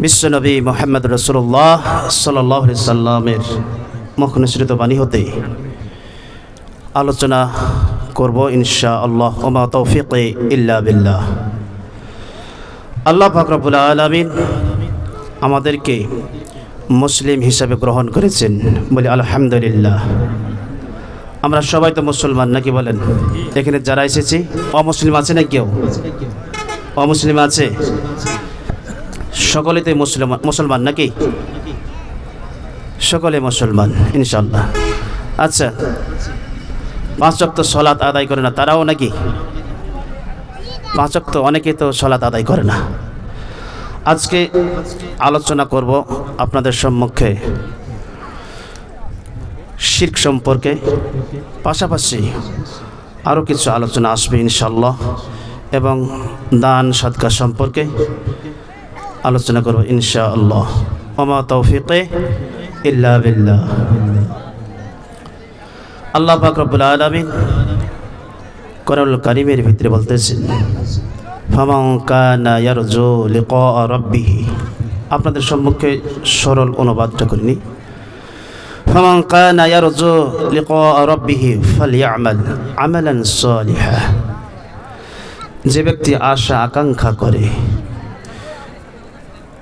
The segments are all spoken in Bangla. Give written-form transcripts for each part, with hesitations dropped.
বিশ্বনবী মুহাম্মদ রাসূলুল্লাহ সাল্লাল্লাহু আলাইহি সাল্লামের মুখ নিঃসৃত বাণী হতে আলোচনা করব ইনশাআল্লাহ। ওয়া মা তৌফিকি ইল্লা বিল্লাহ। আল্লাহ পাক রব্বুল আলামিন আমাদেরকে মুসলিম হিসাবে গ্রহণ করেছেন, বলি আলহামদুলিল্লাহ। আমরা সবাই তো মুসলমান নাকি বলেন? এখানে যারা এসেছি অমুসলিম আছে না? কেউ অমুসলিম আছে? সকলেতে মুসলমান নাকি? সকলে মুসলমান ইনশাআল্লাহ। আচ্ছা, 5 ওয়াক্ত সালাত আদায় করে না তারাও নাকি? 5 ওয়াক্ত অনেকে তো সালাত আদায় করে না। আজকে আলোচনা করব আপনাদের সম্মুখে শিরক সম্পর্কে, পাশাপাশি আরও কিছু আলোচনা আসবে ইনশাআল্লাহ, এবং দান সদকা সম্পর্কে আলোচনা করব ইনশাআল্লাহ। ওয়া মা তৌফিকি ইল্লা বিল্লাহ। আল্লাহ পাক রব্বুল আলামিন কোরআনুল কারীমের ভিতরে বলতেছেন, ফামান কানা ইয়ারজু লিকা রাব্বিহ। আপনাদের সম্মুখে সরল অনুবাদটা করিনি। ফামান কানা ইয়ারজু লিকা রাব্বিহ ফালইআমাল আমালান সালিহা। যে ব্যক্তি আশা আকাঙ্ক্ষা করে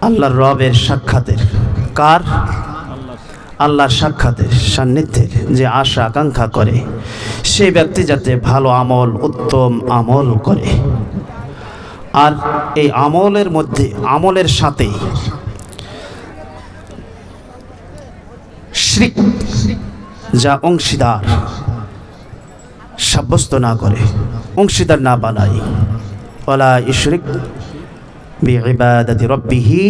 আল্লাহর রবের সাক্ষাতের, কার? আল্লাহর সাক্ষাতের, সান্নিধ্যের যে আশা আকাঙ্ক্ষা করে, সেই ব্যক্তি যাতে ভালো আমল, উত্তম আমল করে, আর এই আমলের মধ্যে, আমলের সাথে শিরক যা অংশীদার সাব্যস্ত না করে, অংশীদার না বানায়। ওয়ালা ইশরিক বিইবাদাতি রাব্বিহি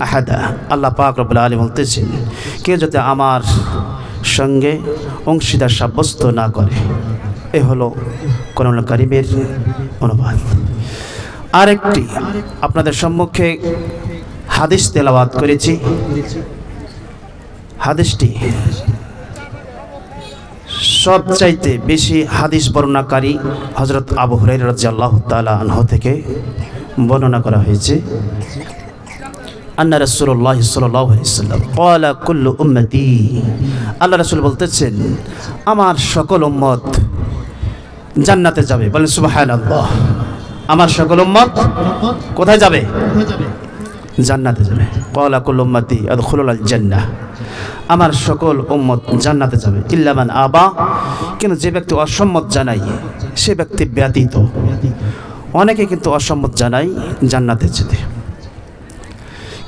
আহাদা। আল্লাহ পাক রব্বুল আলামিন বলতেছেন, কেউ যাতে আমার সঙ্গে অংশীদার সাব্যস্ত না করে। এ হলো কোরআনুল কারীমের অনুবাদ। আরেকটি আপনাদের সম্মুখে হাদিস তেলাওয়াত করেছি। হাদিসটি সবচাইতে বেশি হাদিস বর্ণনাকারী হযরত আবু হুরায়রা রাদিয়াল্লাহু তাআলা আনহু থেকে বর্ণনা করা হয়েছে। আন্না রাসূলুল্লাহ সাল্লাল্লাহু আলাইহি ওয়াসাল্লাম ক্বালা কুল্লু উম্মতি। আল্লাহ রাসূল বলতেছেন, আমার সকল উম্মত জান্নাতে যাবে। বলেন সুবহানাল্লাহ। আমার সকল উম্মত কোথায় যাবে? জান্নাতে যাবে। ক্বালা কুল্লু উম্মতি আদখুলুল জান্নাহ। আমার সকল উম্মত জান্নাতে যাবে ইল্লা মান আবা। কিন্তু যে ব্যক্তি অসম্মত জানায়, সে ব্যক্তি ব্যতীত। অনেকে কিন্তু অসম্মত জানাই জান্নাতে যেতে।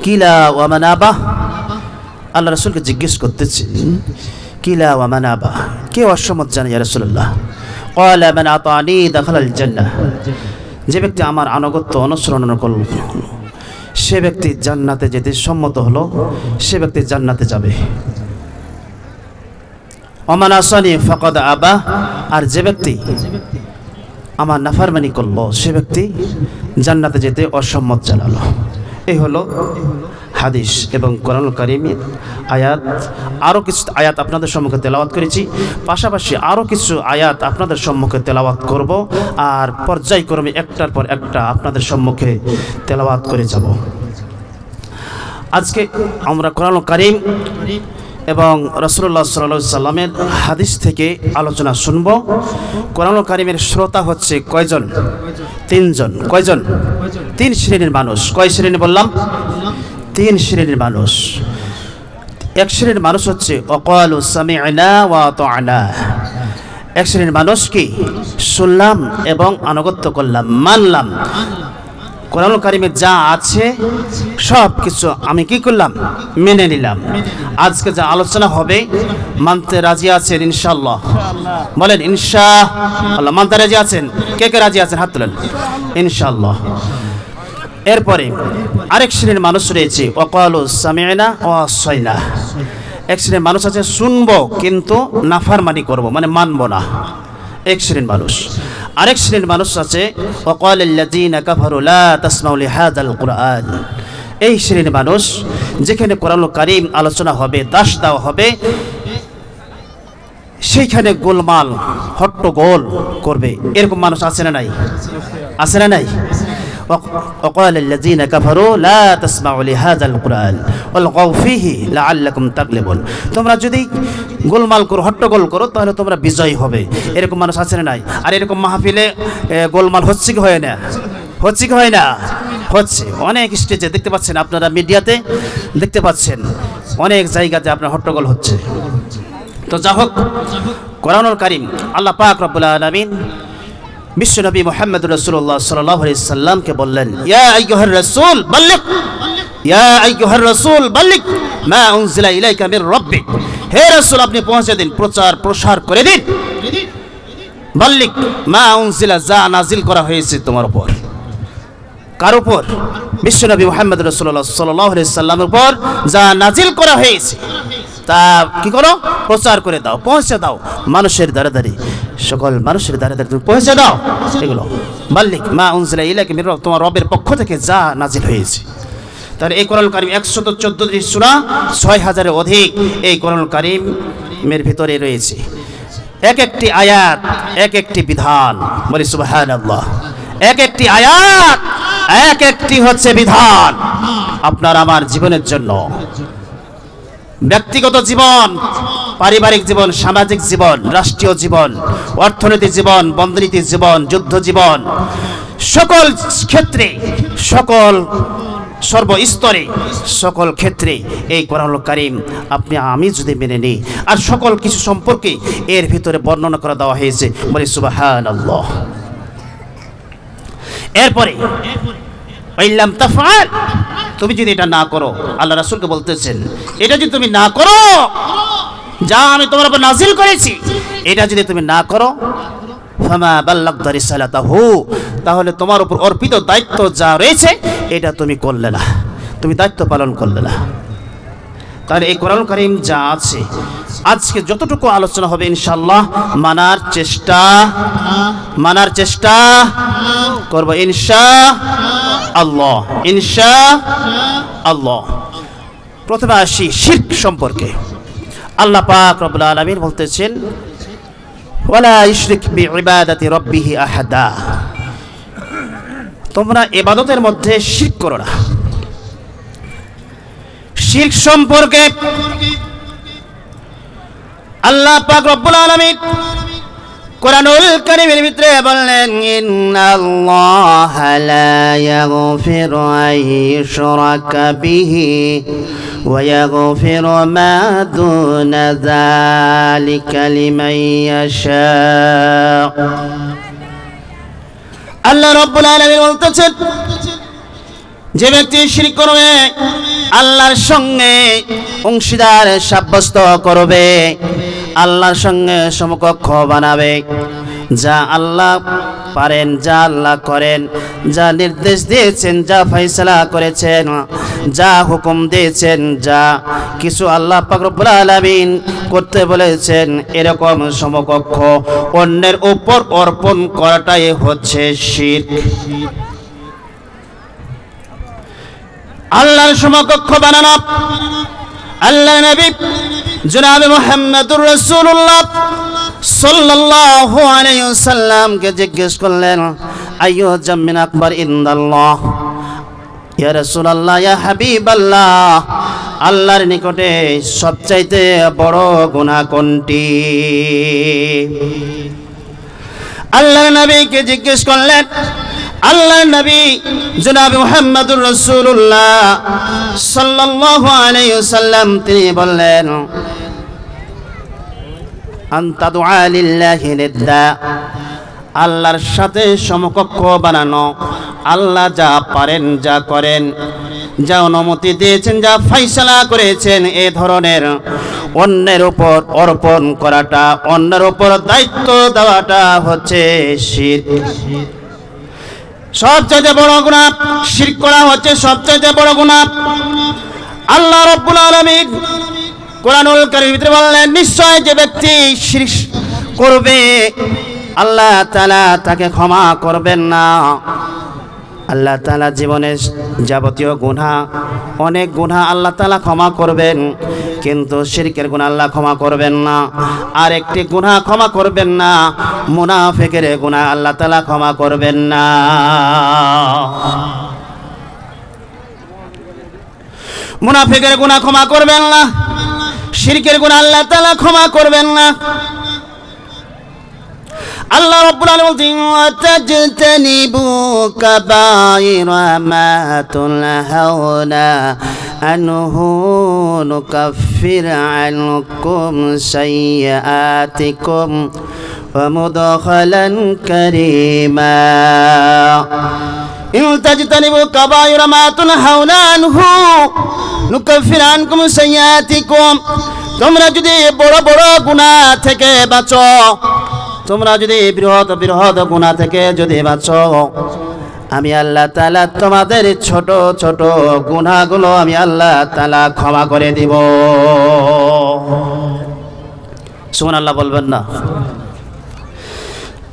কিলা ওয়া মান আবা। আল্লাহ রাসূলকে জিজ্ঞেস করতেছেন, কিলা ওয়া মান আবা, কে অসম্মত জানায় ইয়া রাসূলুল্লাহ? ক্বালা মান আতানি দাখালাল জান্নাহ। যে ব্যক্তি আমার আনুগত্য অনুসরণ করল, সে ব্যক্তি জান্নাতে যেতে সম্মত হলো, সে ব্যক্তি জান্নাতে যাবে। ওয়া মান আসানি ফাকাদ আবা। আর যে ব্যক্তি আমার নাফরমানি করলো, সে ব্যক্তি জান্নাতে যেতে অসম্মত জানালো। এই হলো হাদিস এবং কোরআনুল কারীমের আয়াত। আরও কিছু আয়াত আপনাদের সম্মুখে তেলাওয়াত করেছি, পাশাপাশি আরও কিছু আয়াত আপনাদের সম্মুখে তেলাওয়াত করব, আর পর্যায়ক্রমে একটার পর একটা আপনাদের সম্মুখে তেলাওয়াত করে যাব। আজকে আমরা কোরআনুল কারীম এবং রাসূলুল্লাহ সাল্লাল্লাহু আলাইহি সাল্লামের হাদিস থেকে আলোচনা শুনব। কোরআনুল কারীমের শ্রোতা হচ্ছে কয়জন? 3 জন। কয়জন? 3 শ্রেণীর মানুষ। কয় শ্রেণী বললাম? 3 শ্রেণীর মানুষ। এক শ্রেণীর মানুষ হচ্ছে ওয়াকালু সামি'না ওয়া আতা'না। এক শ্রেণীর মানুষ কি? শুনলাম এবং আনুগত্য করলাম, মানলাম। কোরআনুল কারীমে যা আছে সব কিছু আমি কি করলাম? মেনে নিলাম। আজকে যা আলোচনা হবে মানতে রাজি আছেন ইনশাআল্লাহ? বলেন ইনশাআল্লাহ। মানতে রাজি আছেন? কে কে রাজি আছেন? হাত তুলেন। ইনশাআল্লাহ। এরপরে আরেক শ্রেণীর মানুষ রয়েছে ওয়াকালু সামি'না ওয়া আসাইনা। এক শ্রেণীর মানুষ আছে শুনবো কিন্তু নাফরমানি করব, মানে মানব না। এক শ্রেণীর মানুষ। আরেক শ্রেণীর মানুষ আছে ওয়াকালাল্লাযীনা কাফারু লা তাসমাউ লিহাযাল কুরআন। এই শ্রেণীর মানুষ যেখানে কোরআনুল কারীম আলোচনা হবে, দাস দেওয়া হবে, সেইখানে গোলমাল হট্টগোল করবে। এরকম মানুষ আছে না নাই? আছে না নাই? وقال الذين كفروا لا تسمعوا لهذا القرآن والغوا فيه لعلكم تغلبون তোমরা যদি গোলমাল করো হট্টগোল করো তাহলে তোমরা বিজয়ী হবে এরকম মানুষ আছে না নাই আর এরকম মাহফিলে গোলমাল হচ্ছে কি হয় না হচ্ছে কি হয় না হচ্ছে অনেক স্টেজে দেখতে পাচ্ছেন আপনারা মিডিয়াতে দেখতে পাচ্ছেন অনেক জায়গাতে আপনার হট্টগোল হচ্ছে তো যা হোক কোরআনুল কারীম আল্লাহ পাক রব্বুল আলামিন বিশ্বনবী মুহাম্মদুর রাসূলুল্লাহ সাল্লাল্লাহু আলাইহি সাল্লামকে বললেন ইয়া আইয়ুহার রাসূল বাল্লিগ ইয়া আইয়ুহার রাসূল বাল্লিগ মা উনজিলা ইলাইকা মির রাব্বিক হে রাসূল আপনি পৌঁছে দিন প্রচার প্রসার করে দিন বাল্লিগ মা উনজিলা যা নাজিল করা হয়েছে তোমার উপর কার উপর বিশ্বনবী মুহাম্মদ রাসূলুল্লাহ সাল্লাল্লাহু আলাইহি সাল্লামের উপর যা নাজিল করা হয়েছে তা কি করো প্রচার করে দাও পৌঁছে দাও মানুষের দ্বারা দ্বারে সকল মানুষের দ্বারা দ্বারে তুমি পৌঁছে দাও এগুলো বাল্লিগ মা উনজিলা ইলাইকা মির রাব্বিক তোমার রবের পক্ষ থেকে যা নাজিল হয়েছে তার এই কোরআনুল কারীম 114টি সূরা 6000 এর অধিক এই কোরআনুল কারীমের ভিতরে রয়েছে এক একটি আয়াত এক একটি বিধান বলি সুবহানাল্লাহ এক একটি আয়াত এক একটি হচ্ছে বিধান আপনার আমার জীবনের জন্য ব্যক্তিগত জীবন পারিবারিক জীবন সামাজিক জীবন রাষ্ট্রীয় জীবন অর্থনৈতিক জীবন বন্ধনীতিক জীবন যুদ্ধ জীবন সকল ক্ষেত্রে সকল সর্বস্তরে সকল ক্ষেত্রে এই কোরআনুল কারীম আপনি আমি যদি মেনে নিই আর সকল কিছু সম্পর্কে এর ভিতরে বর্ণনা করে দেওয়া হয়েছে বলি সুবহানাল্লাহ এরপরে ইল্লাম তাফআল তুমি যদি এটা না করো আল্লাহ রাসূলকে বলতেছেন এটা যদি তুমি না করো যা আমি তোমার উপর নাজিল করেছি এটা যদি তুমি না করো ফামা বাল্লাগতা রিসালাতাহু তাহলে তোমার উপর অর্পিত দায়িত্ব যা রয়েছে এটা তুমি করলে না তুমি দায়িত্ব পালন করলে না তাহলে এই কোরআনুল কারীম যা আছে আজকে যতটুকু আলোচনা হবে ইনশাআল্লাহ মানার চেষ্টা করব ইনশাআল্লাহ ইনশাআল্লাহ প্রথমে আসি শিরক সম্পর্কে আল্লাহ পাক রব্বুল আলামিন বলতেছেন ওয়ালা ইশরিক বিইবাদাতি রাব্বিহি আহাদা তোমরা ইবাদতের মধ্যে শিরক করো না শিরক সম্পর্কে আল্লাহ পাক রব্বুল আলামিন কোরআনুল কারীমের ভিতরে বললেন ইন্নাল্লাহা লা ইয়াগফিরু আন ইউশরাকা বিহি ওয়া ইয়াগফিরু মা দুনা যালিকা লিমান ইয়াশা আল্লাহ রাব্বুল আলামিন বলতেছেন যে ব্যক্তি শিরক করবে আল্লাহর সঙ্গে অংশীদার সাব্যস্ত করবে আল্লাহর সঙ্গে সমকক্ষ বানাবে যা আল্লাহ পারেন যা আল্লাহ করেন যা নির্দেশ দিয়েছেন যা ফয়সালা করেছেন যা হুকুম দিয়েছেন যা কিছু আল্লাহ পাক রব্বুল আলামিন করতে বলেছেন এরকম সমকক্ষ অন্যের উপর অর্পণ করাটাই হচ্ছে শিরক আল্লাহর সমকক্ষ বানানো আল্লাহ নবী জনাব মুহাম্মদুর রাসূলুল্লাহ সাল্লাল্লাহু আলাইহি ওয়াসাল্লামকে জিজ্ঞেস করলেন আইয়ু জামিন আকবার ইনদাল্লাহ ইয়া রাসূলুল্লাহ ইয়া হাবিবাল্লাহ আল্লাহর নিকটে সবচাইতে বড় গুনাহ কোনটি আল্লাহর নবীকে জিজ্ঞেস করলেন আল্লাহ নবী জনাব মুহাম্মদুর রাসূলুল্লাহ সাল্লাল্লাহু আলাইহি ওয়াসাল্লাম তিনি বললেন আনতা দুআ লিল্লাহি নিদ্দা আল্লাহর সাথে সমকক্ষ বানানো আল্লাহ যা পারেন যা করেন যা অনুমতি দিয়েছেন যা ফয়সালা করেছেন এই ধরনের অন্যের উপর অর্পণ করাটা অন্যের উপর দায়িত্ব দেওয়াটা হচ্ছে শিরক সবচেয়ে বড় গুনাহ শিরক করা হচ্ছে সবচেয়ে বড় গুনাহ আল্লাহ রাব্বুল আলামিন কোরআনুল কারীমের ভিতরে বললেন নিশ্চয় যে ব্যক্তি শিরক করবে আল্লাহ তাআলা তাকে ক্ষমা করবেন না আল্লাহ তাআলা জীবনের যাবতীয় গুনাহ, অনেক গুনাহ আল্লাহ তাআলা ক্ষমা করবেন, কিন্তু শিরকের গুনাহ আল্লাহ ক্ষমা করবেন না। আর একটি গুনাহ ক্ষমা করবেন না, মুনাফিকের গুনাহ আল্লাহ তাআলা ক্ষমা করবেন না। মুনাফিকের গুনাহ ক্ষমা করবেন না, শিরকের গুনাহ আল্লাহ তাআলা ক্ষমা করবেন না। আল্লাহ রাব্বুল আলামিন বলেন, ওয়াতাজতানিবু কাবাইরা মা তুনহাউনা আনহু নুকাফির আনকুম সাইয়্যাতিকুম ওয়া মুদখালান কারীমা। ইন তাজতানিবু কাবাইরা মা তুনহাউনা আনহু নুকাফির আনকুম সাইয়্যাতিকুম। তোমরা যদি বড় বড় গুনাহ থেকে বাঁচো, তোমরা যদি বৃহৎ বৃহৎ গুনাহ থেকে যদি বাঁচো, আমি আল্লাহ তাআলা তোমাদের ছোট ছোট গুনাহগুলো আমি আল্লাহ তাআলা ক্ষমা করে দিব। সুবহানাল্লাহ বলবেন না?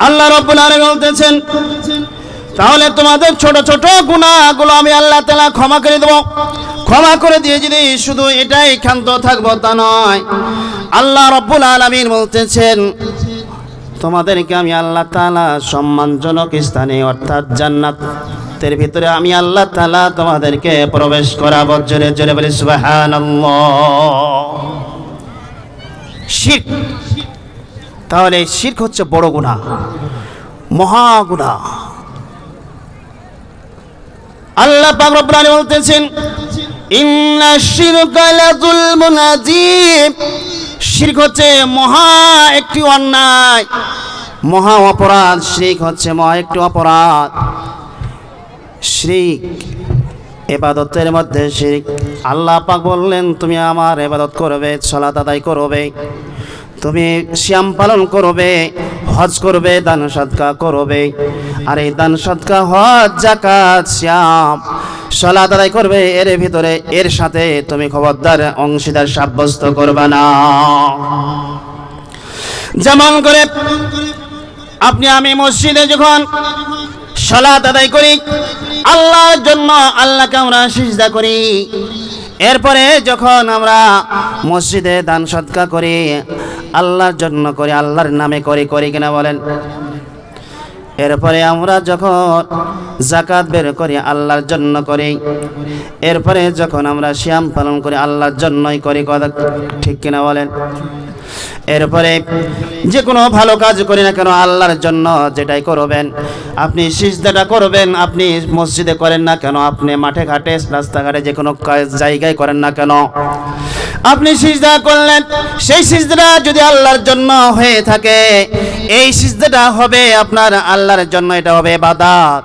আল্লাহ রাব্বুল আলামিন বলতেছেন, তাহলে তোমাদের ছোট ছোট গুনাহগুলো আমি আল্লাহ তাআলা ক্ষমা করে দেব। ক্ষমা করে দিয়ে যদি শুধু এটাই ক্ষান্ত থাকবো তা নয়, আল্লাহ রাব্বুল আলামিন বলতেছেন, তোমাদেরকে আমি আল্লাহ তাআলা সম্মানজনক স্থানে অর্থাৎ জান্নাতের ভিতরে আমি আল্লাহ তাআলা তোমাদেরকে প্রবেশ করাবো। জোরে জোরে বলি সুবহানাল্লাহ। শিরক, তাহলে শিরক হচ্ছে বড় গুনাহ, মহা গুনাহ। আল্লাহ পাক রব্বুল আলামিন বলতেছেন, ইন্নাশ শিরকা লাযুলমুন আযীম। শিরক হচ্ছে মহা একটি অন্যায়, মহা অপরাধ। শিরক হচ্ছে মহা একটি অপরাধ। শিরক ইবাদতের মধ্যে শিরক। আল্লাহ পাক বললেন, তুমি আমার ইবাদত করবে, সালাত আদায় করবে, তুমি সিয়াম পালন করবে, হজ করবে, দান সদকা করবে। আর এই দান সদকা, হজ, যাকাত, সিয়াম, সালাত আদায় করবে, এর ভিতরে এর সাথে তুমি খবরদার অংশীদার সাব্যস্ত করবে না। যেমন করে আপনি আমি মসজিদে যখন সালাত আদায় করি, আল্লাহর জন্য আল্লাহকে আমরা সিজদা করি। এরপরে যখন আমরা মসজিদে দান সদকা করি, আল্লাহর জন্য করি, আল্লাহর নামে করি, করি কিনা বলেন? এরপরে আমরা যখন যাকাত বের করি, আল্লাহর জন্য করি। এরপরে যখন আমরা সিয়াম পালন করি, আল্লাহর জন্যই করি, কথা ঠিক কিনা বলেন? এরপরে যে কোনো ভালো কাজ করি না কেন আল্লাহর জন্য যেটাই করবেন। আপনি সিজদাটা করবেন, আপনি মসজিদে করেন না কেন, আপনি মাঠে ঘাটে রাস্তাঘাটে যে কোনো জায়গায় করেন না কেন, আপনি সিজদা করলেন, সেই সিজদাটা যদি আল্লাহর জন্য হয়ে থাকে, এই সিজদাটা হবে আপনার আল্লাহর জন্য, এটা হবে ইবাদত।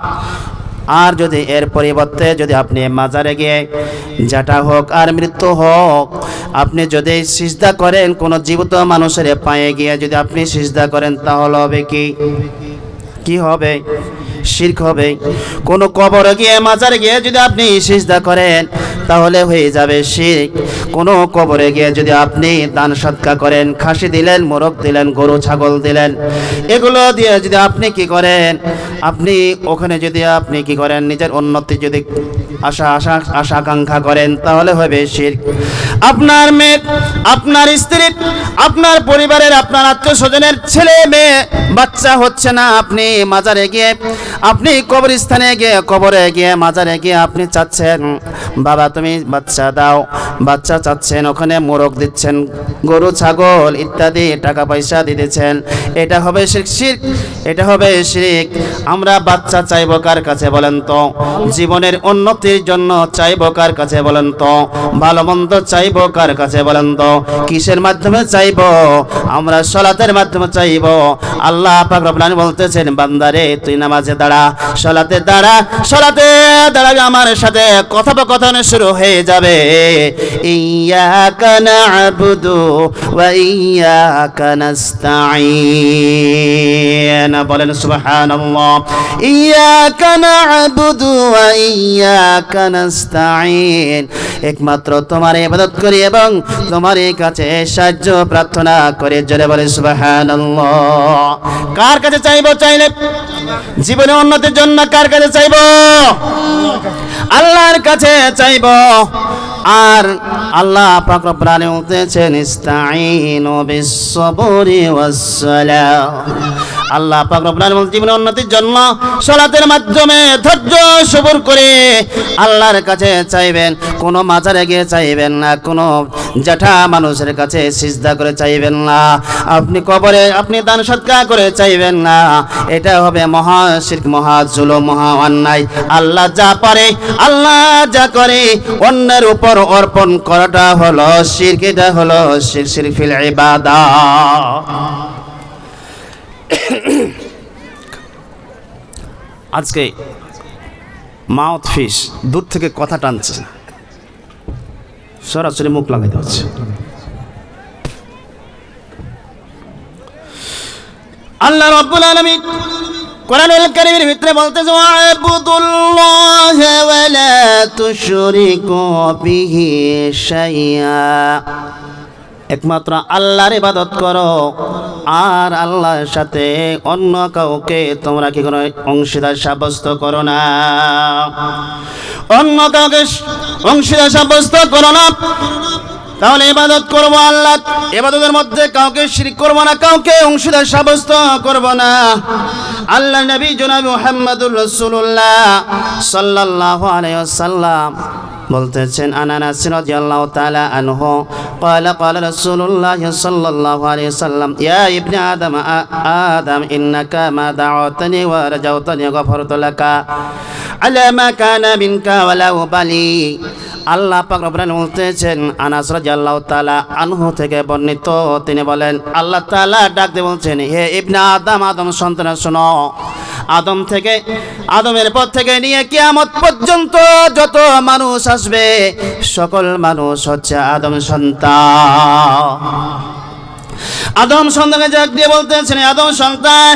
আর যদি এর পরিবর্তে যদি আপনি মাজারে গিয়ে যেটা হোক আর মৃত্যু হোক, আপনি যদি সিজদা করেন কোনো জীবিত মানুষের পায়ে গিয়ে যদি আপনি সিজদা করেন, তাহলে হবে কি হবে? শিরক হবে। কোনো কবরে গিয়ে মাজারে গিয়ে যদি আপনি সিজদা করেন, তাহলে হয়ে যাবে শিরক। কোনো কবরে গিয়ে যদি আপনি দান সদকা করেন, খাসি দিলেন, মোরগ দিলেন, গরু ছাগল দিলেন, এগুলো দিয়ে যদি আপনি কি করেন, আপনি ওখানে যদি আপনি কি করেন, নিজের উন্নতি যদি আশা আকাঙ্ক্ষা করেন, তাহলে হবে শিরক। আপনার মেয়ে, আপনার স্ত্রী, আপনার পরিবারের, আপনার আত্মীয় স্বজনের ছেলে মেয়ে বাচ্চা হচ্ছে না, আপনি মাজারে গিয়ে, আপনি কবরস্থানে গিয়ে, কবরে গিয়ে, মাজারে গিয়ে আপনি চাচ্ছেন, বাবা তুমি বাচ্চা দাও, বাচ্চা চাচ্ছেন, ওখানে মোরগ দিচ্ছেন, গরু ছাগল ইত্যাদি টাকা পয়সা দিতেছেন, এটা হবে শিরক, এটা হবে শিরক। আমরা বাচ্চা চাইবো কার কাছে বলেন তো? জীবনের উন্নতির জন্য চাইবো কার কাছে বলেন তো? ভালো মন্দ চাইবো কার কাছে বলেন তো? কিসের মাধ্যমে চাইবো? আমরা সালাতের মাধ্যমে চাইবো। আল্লাহ পাক রব্বুল আলামিন বলতেছেন, বান্দারে তুই নামাজে দাঁড়া, সালাতে দাঁড়া, সালাতে দাঁড়ালে আমার সাথে কথোপকথন শুরু হয়ে যাবে। ইয়্যাকা না'বুদু ওয়া ইয়্যাকা নাস্তাঈন, বলেন সুবহানাল্লাহ। ইয়্যাকা না'বুদু ওয়া ইয়্যাকা নাস্তাঈন, একমাত্র তোমার ইবাদত করি এবং তোমার কাছে সাহায্য প্রার্থনা করে। জোরে বলে সুবহানাল্লাহ। কার কাছে চাইবো? চাইলে জীবনে উন্নতির জন্য কার কাছে চাইব? আল্লাহর কাছে চাইব। আর আল্লাহ পাক রব্বুল আলামিন বলতেছেন ইস্তাঈনু বিস-সাবরি ওয়াস-সালাহ। আল্লাহ পাক রব্বুল আলামিন জীবনের উন্নতির জন্য সালাতের মাধ্যমে ধৈর্য সবর করে আল্লাহর কাছে চাইবেন। কোনো মাজারে গিয়ে চাইবেন না, কোনো জ্যাঠা মানুষের কাছে সিজদা করে চাইবেন না, আপনি কবরে আপনি দান সদকা করে চাইবেন না। এটা হবে মহা শিরক, মহা জুলুম, মহা অন্যায়। আল্লাহ যা পারে, আল্লাহ যা করে, অন্যের উপর অর্পণ করাটা হলো শিরক। এটা হলো শিরক ফিল ইবাদাহ। আজকে মাউথ ফিস দূর থেকে কথা টানছে, সরাসরি মুখ লাগাইতে হচ্ছে। আল্লাহ রাব্বুল আলামিন কোরআনুল কারীমের ভিতরে বলতেছে ওয়া'বুদুল্লাহা ওয়া লা তুশরিকু বিহি শাইআ। একমাত্র আল্লাহর ইবাদত করো আর আল্লাহর সাথে অন্য কাউকে তোমরা কি কোনো অংশীদার সাব্যস্ত করো না। অন্য কাউকে অংশীদার সাব্যস্ত করো না, তাহলে ইবাদত করব আল্লাহ। ইবাদতের মধ্যে কাউকে শিরক করব না, কাউকে অংশীদার সাব্যস্ত করব না। আল্লাহ নবী জনাব মুহাম্মদুর রাসূলুল্লাহ সাল্লাল্লাহু আলাইহি ওয়াসাল্লাম বলতেছেন আনাস রাদিয়াল্লাহু তাআলা আনহু ক্বালা ক্বালা রাসূলুল্লাহ সাল্লাল্লাহু আলাইহি ওয়াসাল্লাম ইয়া ইবনে আদম আদম ইন্নাকা মা দাউতানি ওয়া রাজাউতানি গফরতু লাকা আলা মা কানা মিনকা ওয়ালা উবালি। আল্লাহ পাক রব্বুল আলামিন বলতেছেন আনাস রাদিয়াল্লাহু তাআলা আনহু থেকে বর্ণিত, তিনি বলেন আল্লাহ তাআলা ডাক দিয়ে বলছেন হে ইবনে আদম, আদম সন্তান শোনো, আদম থেকে আদমের পর থেকে নিয়ে কিয়ামত পর্যন্ত যত মানুষ আসবে সকল মানুষ হচ্ছে আদম সন্তান। আদম সন্তানকে ডাক দিয়ে বলতেছেন আদম সন্তান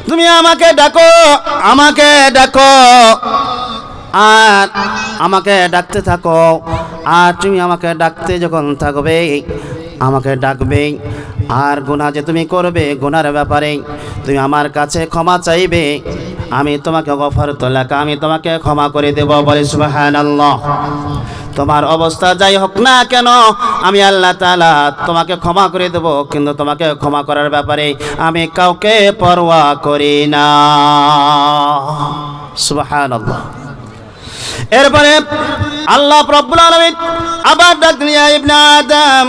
তুমি আমাকে ডাকো, আমাকে ডাকো আর আমাকে ডাকতে থাকো। আর তুমি আমাকে ডাকতে যখন থাকবে আমাকে ডাকবে, আর গুনাহ যে তুমি করবে গুনার ব্যাপারে তুমি আমার কাছে ক্ষমা চাইবে, আমি তোমাকে গফরতু লাকা, আমি তোমাকে ক্ষমা করে দেব। বলে সুবহানাল্লাহ। তোমার অবস্থা যাই হোক না কেন আমি আল্লাহ তাআলা তোমাকে ক্ষমা করে দেব, কিন্তু তোমাকে ক্ষমা করার ব্যাপারে আমি কাউকে পরোয়া করি না। সুবহানাল্লাহ। এরপরে আল্লাহ রাব্বুল আলামিন আবার ডাক দিয়া ইবনে আদম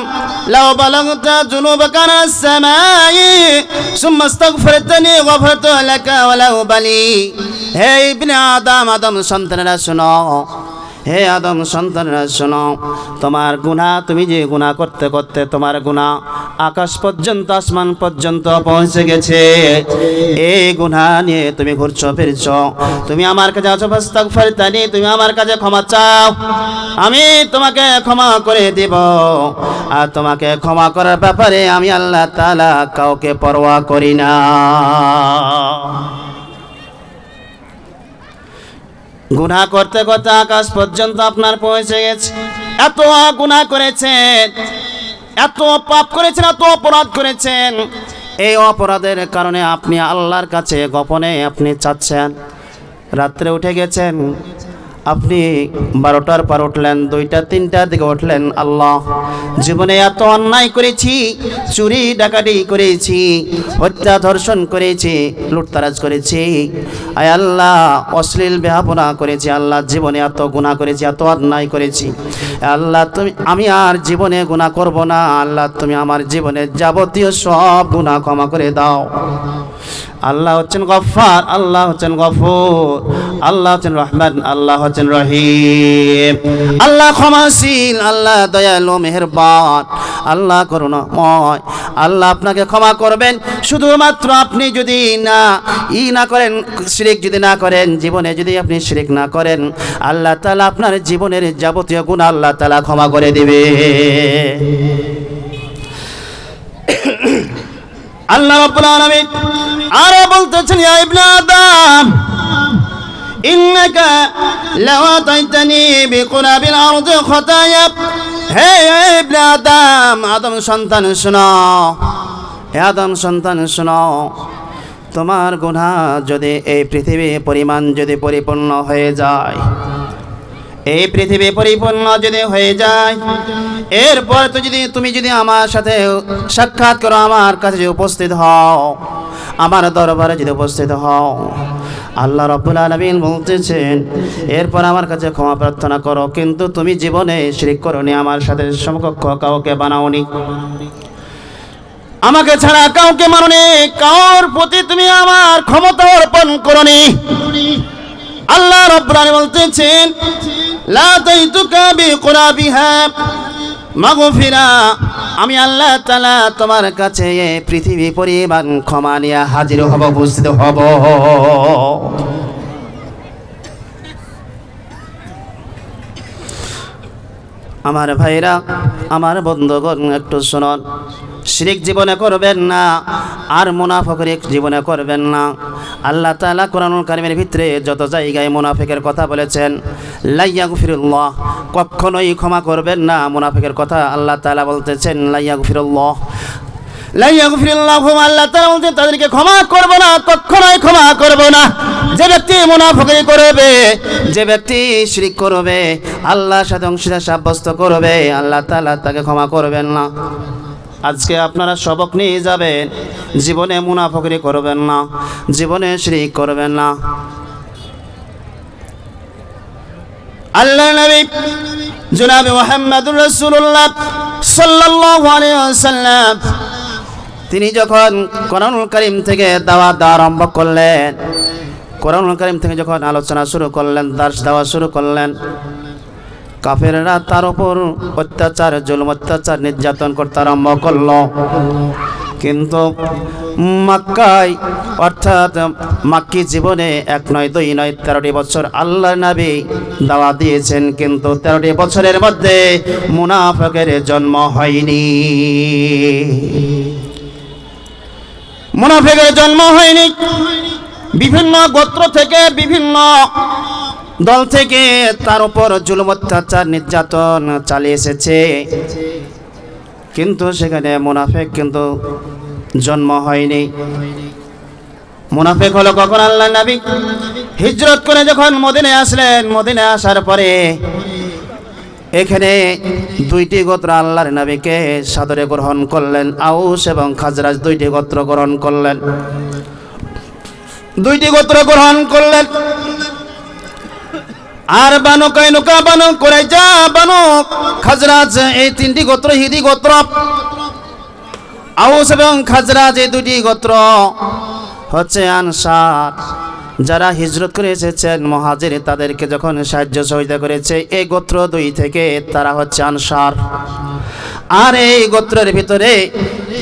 লাউ বালাগতা যুনুবাকা আস সামাই সুম্মা আস্তাগফিরতানি গফরতু লাকা ওয়ালা উবালি। হে ইবনে আদম, আদম সন্তানেরা শোনো, হে আদম সন্তানেরা শোনো, তোমার গুনাহ তুমি যে গুনাহ করতে করতে তোমার গুনাহ আকাশ পর্যন্ত আসমান পর্যন্ত পৌঁছে গেছে। এই গুনাহ নিয়ে তুমি ঘুরছো ফিরছো, তুমি আমার কাছে আসো ফাস্তাগফিরতানি, তুমি আমার কাছে ক্ষমা চাও, আমি তোমাকে ক্ষমা করে দেব। আর তোমাকে ক্ষমা করার ব্যাপারে আমি আল্লাহ তাআলা কাউকে পরোয়া করি না। গুনাহ করতে করতে আকাশ পর্যন্ত আপনার পৌঁছে গেছে, এত গুনাহ করেছেন, এত পাপ করেছেন, এত অপরাধ করেছেন। এই অপরাধের কারণে আপনি আল্লাহর কাছে গোপনে আপনি চাচ্ছেন। রাত্রে উঠে গেছেন, আপনি 12টার পর উঠলেন, 2টা 3টার দিকে উঠলেন, আল্লাহ জীবনে এত অন্যায় করেছি, চুরি ডাকাতি করেছি, হত্যা ধর্ষণ করেছি, লুটতারাজ করেছি, আয় আল্লাহ অশ্লীল বেহাপনা করেছি, আল্লাহ জীবনে এত গুনাহ করেছি, এত অন্যায় করেছি, আল্লাহ তুমি আমি আর জীবনে গুনাহ করব না, আল্লাহ তুমি আমার জীবনের যাবতীয় সব গুনাহ ক্ষমা করে দাও। আল্লাহ হচ্ছেন গফফার, আল্লাহ হচ্ছেন গফুর, আল্লাহ হচ্ছেন রহমান, আল্লাহ হচ্ছেন রহিম, আল্লাহ ক্ষমাশীল, আল্লাহ দয়ালু মেহেরবান, আল্লাহ করুণাময়। আল্লাহ আপনাকে ক্ষমা করবেন শুধুমাত্র আপনি যদি না করেন, শিরক যদি না করেন, জীবনে যদি আপনি শিরক না করেন, আল্লাহ তাআলা আপনার জীবনের যাবতীয় গুনাহ আল্লাহ তাআলা ক্ষমা করে দিবে। আল্লাহ রাব্বুল আলামিন আরো বলতেছেন ইয়া ইবনে আদম ইন্নাকা লাওয়াতাইতানি বিকুরাবিল আরদি খাতায়া। হে ইবনে আদম, আদম সন্তান শোনো, হে আদম সন্তান শোনো, তোমার গুনাহ যদি এই পৃথিবী পরিমাণ যদি পরিপূর্ণ হয়ে যায়, এই পৃথিবী পরিপূর্ণ যদি হয়ে যায়, এরপর তো যদি তুমি যদি আমার সাথে সাক্ষাৎ করো, আমার কাছে যদি উপস্থিত হও, আমার দরবারে যদি উপস্থিত হও, আল্লাহ রাব্বুল আলামিন বলতেছেন এরপর আমার কাছে ক্ষমা প্রার্থনা করো, কিন্তু তুমি জীবনে শিরক করোনি, আমার সাথে সমকক্ষ কাউকে বানাওনি, আমাকে ছাড়া কাউকে মানোনি, কার প্রতি তুমি আমার ক্ষমতা অর্পণ করোনি। আল্লাহ রাব্বুল আলামিন বলতেছেন লা তাইতুকা বিকুরাবিহা মাগফিরা, আমি আল্লাহ তাআলা তোমার কাছে পৃথিবী পরিমাণ ক্ষমা নিয়ে হাজির হব, উপস্থিত হব। আমার ভাইরা, আমার বন্ধুগণ, একটু শুনুন, শিরক জীবনে করবেন না, আর মুনাফিকি জীবনে করবেন না। আল্লাহ তাআলা কোরআনুল কারীমের ভিতরে যত জায়গায় মুনাফিকের কথা বলেছেন, লা ইয়াগফিরুল্লাহ, কখনোই ক্ষমা করবেন না। মুনাফিকের কথা আল্লাহ তাআলা বলতেছেন লা ইয়াগফিরুল্লাহ, লা ইয়াগফিরুল্লাহ, আল্লাহ তাআলা বলতেন তাদেরকে ক্ষমা করব না, কখনোই ক্ষমা করব না। যে ব্যক্তি মুনাফিকি করবে, যে ব্যক্তি শিরক করবে, আল্লাহর সাথে অংশীদার সাব্যস্ত করবে, আল্লাহ তাআলা তাকে ক্ষমা করবেন না। আজকে আপনারা সবক নিয়ে যাবেন, জীবনে মুনাফিকি করবেন না, জীবনে শিরক করবেন না। আল্লাহর নবী জনাব মুহাম্মদুর রাসূলুল্লাহ সাল্লাল্লাহু আলাইহি ওয়াসাল্লাম তিনি যখন কোরআনুল কারীম থেকে দাওয়াত দেওয়া আরম্ভ করলেন, কোরআনুল কারীম থেকে যখন আলোচনা শুরু করলেন, দার্স দেওয়া শুরু করলেন, কাফেররা তার উপর অত্যাচার, জুলুম, অত্যাচার, নির্যাতন করতে আরম্ভ করল। কিন্তু মক্কায়, অর্থাৎ মাক্কি জীবনে 1 নয় 2 নয় 13টি বছর আল্লাহর নবী দাওয়াত দিয়েছেন, কিন্তু 13টি বছরের মধ্যে মুনাফিকের জন্ম হয়নি, মুনাফিকের জন্ম হয়নি। বিভিন্ন গোত্র থেকে, বিভিন্ন দল থেকে তার উপর জুলুম, অত্যাচার, নির্যাতন চালিয়ে এসেছে, কিন্তু সেখানে মুনাফিক কিন্তু জন্ম হয়নি। মুনাফিক হলো কখন? আল্লাহর নবী হিজরত করে যখন মদিনায় আসলেন, মদিনায় আসার পরে এখানে 2টি গোত্র আল্লাহর নবীকে সাদরে গ্রহণ করলেন, আউস এবং খাজরাজ 2টি গোত্র গ্রহণ করলেন, 2টি গোত্র গ্রহণ করলেন। আর বানু কাইনুকা, বানু কুরাইজা, বানু খাজরাজ, এই 3টি গোত্র ইহুদি গোত্র। আউস এবং খাজরাজ এই 2টি গোত্র হচ্ছে আনসার, যারা হিজরত করে এসেছেন, মুহাজির, তাদেরকে যখন সাহায্য সহযোগিতা করেছে, এই গোত্র 2 থেকে তারা হচ্ছে আনসার। আর এই গোত্রের ভিতরে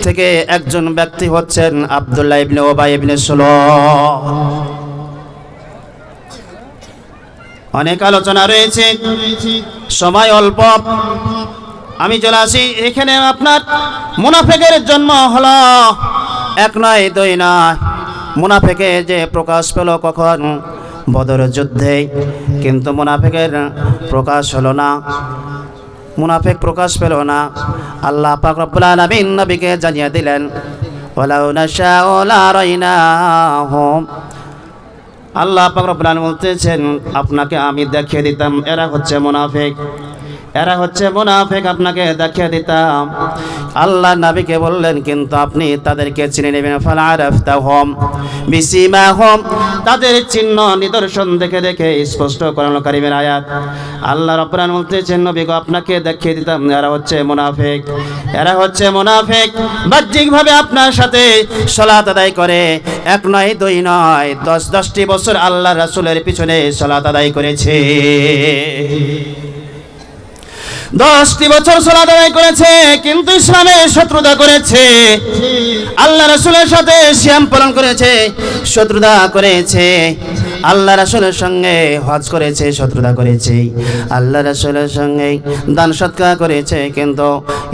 থেকে একজন ব্যক্তি হচ্ছেন আব্দুল্লাহ ইবনে উবাই ইবনে সুলুহ। অনেক আলোচনা রয়েছে, সময় অল্প, আমি চলে আসি। এখানে আপনার মুনাফিকের জন্ম হলো 1 নয় 2 নয়। মুনাফিকের যে প্রকাশ পেল কখন? বদর যুদ্ধে। কিন্তু মুনাফিকের প্রকাশ হলো না, মুনাফিক প্রকাশ পেল না। আল্লাহ পাক রব্বুল আলামিন নবীকে জানিয়ে দিলেন ওয়ালাউ নাশাউ লা রাইনাহুম, আল্লাহ পাক রব্বুল আলামিন বলতেছেন আপনাকে আমি দেখিয়ে দিতাম এরা হচ্ছে মুনাফিক, এরা হচ্ছে মুনাফিক, আপনাকে দেখিয়ে দিতাম। আল্লাহ নবীকে বললেন কিন্তু আপনি তাদেরকে চিনে নেবেন। ফালা আরাফতাহুম বিসিমাহুম, তাদের চিহ্ন নিদর্শন দেখে দেখে, স্পষ্ট কোরআনুল কারীমের আয়াত। আল্লাহ রাব্বুল আলামিন বলতেছেন নবী গো আপনাকে দেখিয়ে দিতাম এরা হচ্ছে মুনাফিক, এরা হচ্ছে মুনাফিক। বাহ্যিকভাবে আপনার সাথে সালাত আদায় করে 1 নয় 2 নয় 10টি বছর আল্লাহ রাসূলের পিছনে সালাত আদায় করেছে, 10টি বছর সালাত আদায় করেছে, কিন্তু ইসলামের শত্রুতা করেছে, আল্লাহ রাসূলের সাথে সিয়াম পালন করেছে, শত্রুতা করেছে। আল্লাহ রাসূলের সঙ্গে হজ করেছে, শত্রুতা করেছে, আল্লাহ রাসূলের সঙ্গে দান সৎকার করেছে, কিন্তু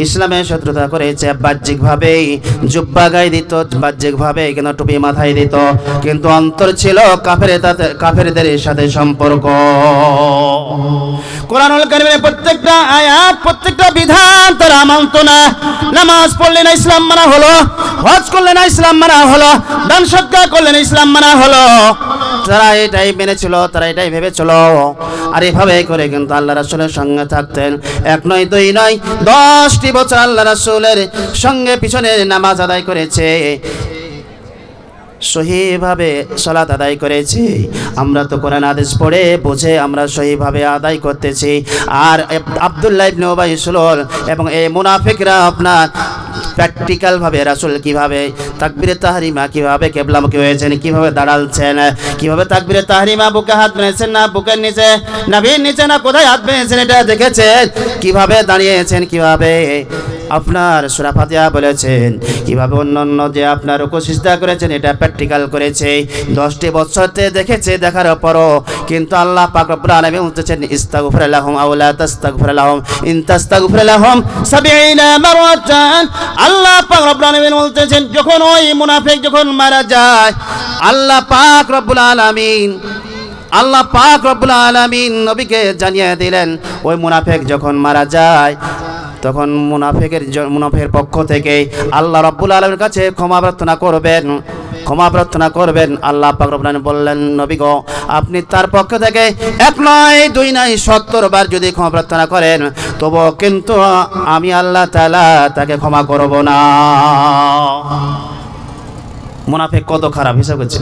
ইসলামের শত্রুতা করেছে। বাহ্যিকভাবেই জুব্বা গায়ে দিত, বাহ্যিকভাবে কিন্তু টুপি মাথায় দিত, কিন্তু অন্তর ছিল কাফেরদের সাথে সম্পর্ক। কোরআনুল কারীমের প্রত্যেকটা আয়াত, প্রত্যেকটা বিধান তারা মানত না। নামাজ পড়লে না ইসলাম মানা হলো, হজ করলে না ইসলাম মানা হলো, দান সৎকার করলে না ইসলাম মানা হলো। তারা এটাই মেনেছিল, তারা এটাই ভেবেছিল। আর এভাবে করে কিন্তু আল্লাহ রাসূলের সঙ্গে থাকতেন। এক নয়, দুই নয়, 10টি বছর আল্লাহ রাসূলের সঙ্গে পিছনে নামাজ আদায় করেছে, সহিভাবে সালাত আদায় করেছি। আমরা তো কোরআন হাদিস পড়ে বুঝে আমরা সহিভাবে আদায় করতেছি। আর আব্দুল্লাহ ইবনে উবাই সুলুল এবং এই মুনাফিকরা আপনার প্র্যাকটিক্যাল ভাবে রাসূল কিভাবে তাকবীরে তাহরিমা, কিভাবে কিবলামুখী হয়েছেন, কিভাবে দাঁড়ালছেন, কিভাবে তাকবীরে তাহরিমা বুকে হাত বেঁধেছেন না বুকের নিচে, নাভির নিচে না কোথায় হাত বেঁধেছেন এটা দেখেছেন, কিভাবে দাঁড়িয়েছেন, কিভাবে আপনার সূরা ফাতিহা বলেছেন, কিভাবে অন্যান্য যে আপনার রুকু সিজদা করেছেন, এটা প্র্যাকটিক্যাল করেছে। 10টি বছরতে দেখেছে, দেখার পরও কিন্তু আল্লাহ পাক রব্বুল আলামিন বলতেছেন ইস্তাগফির লাহুম আও লা তাস্তাগফির লাহুম ইন তাস্তাগফির লাহুম 70 মারাতান। আল্লাহ পাক রব্বুল আলামিন বলতেছেন যখন ওই মুনাফিক যখন মারা যায়, আল্লাহ পাক রব্বুল আলামিন নবীকে জানিয়ে দিলেন ওই মুনাফিক যখন মারা যায় তখন মুনাফিকের পক্ষ থেকে আল্লাহ রাব্বুল আলামিনের কাছে ক্ষমা প্রার্থনা করবেন। আল্লাহ পাক রব্বুল আলামিন বললেন নবী গো, আপনি তার পক্ষ থেকে 1 নয় 2 নয় 70 বার যদি ক্ষমা প্রার্থনা করেন, তবু কিন্তু আমি আল্লাহ তাআলা তাকে ক্ষমা করব না। মুনাফিক কত খারাপ হিসাব করছে।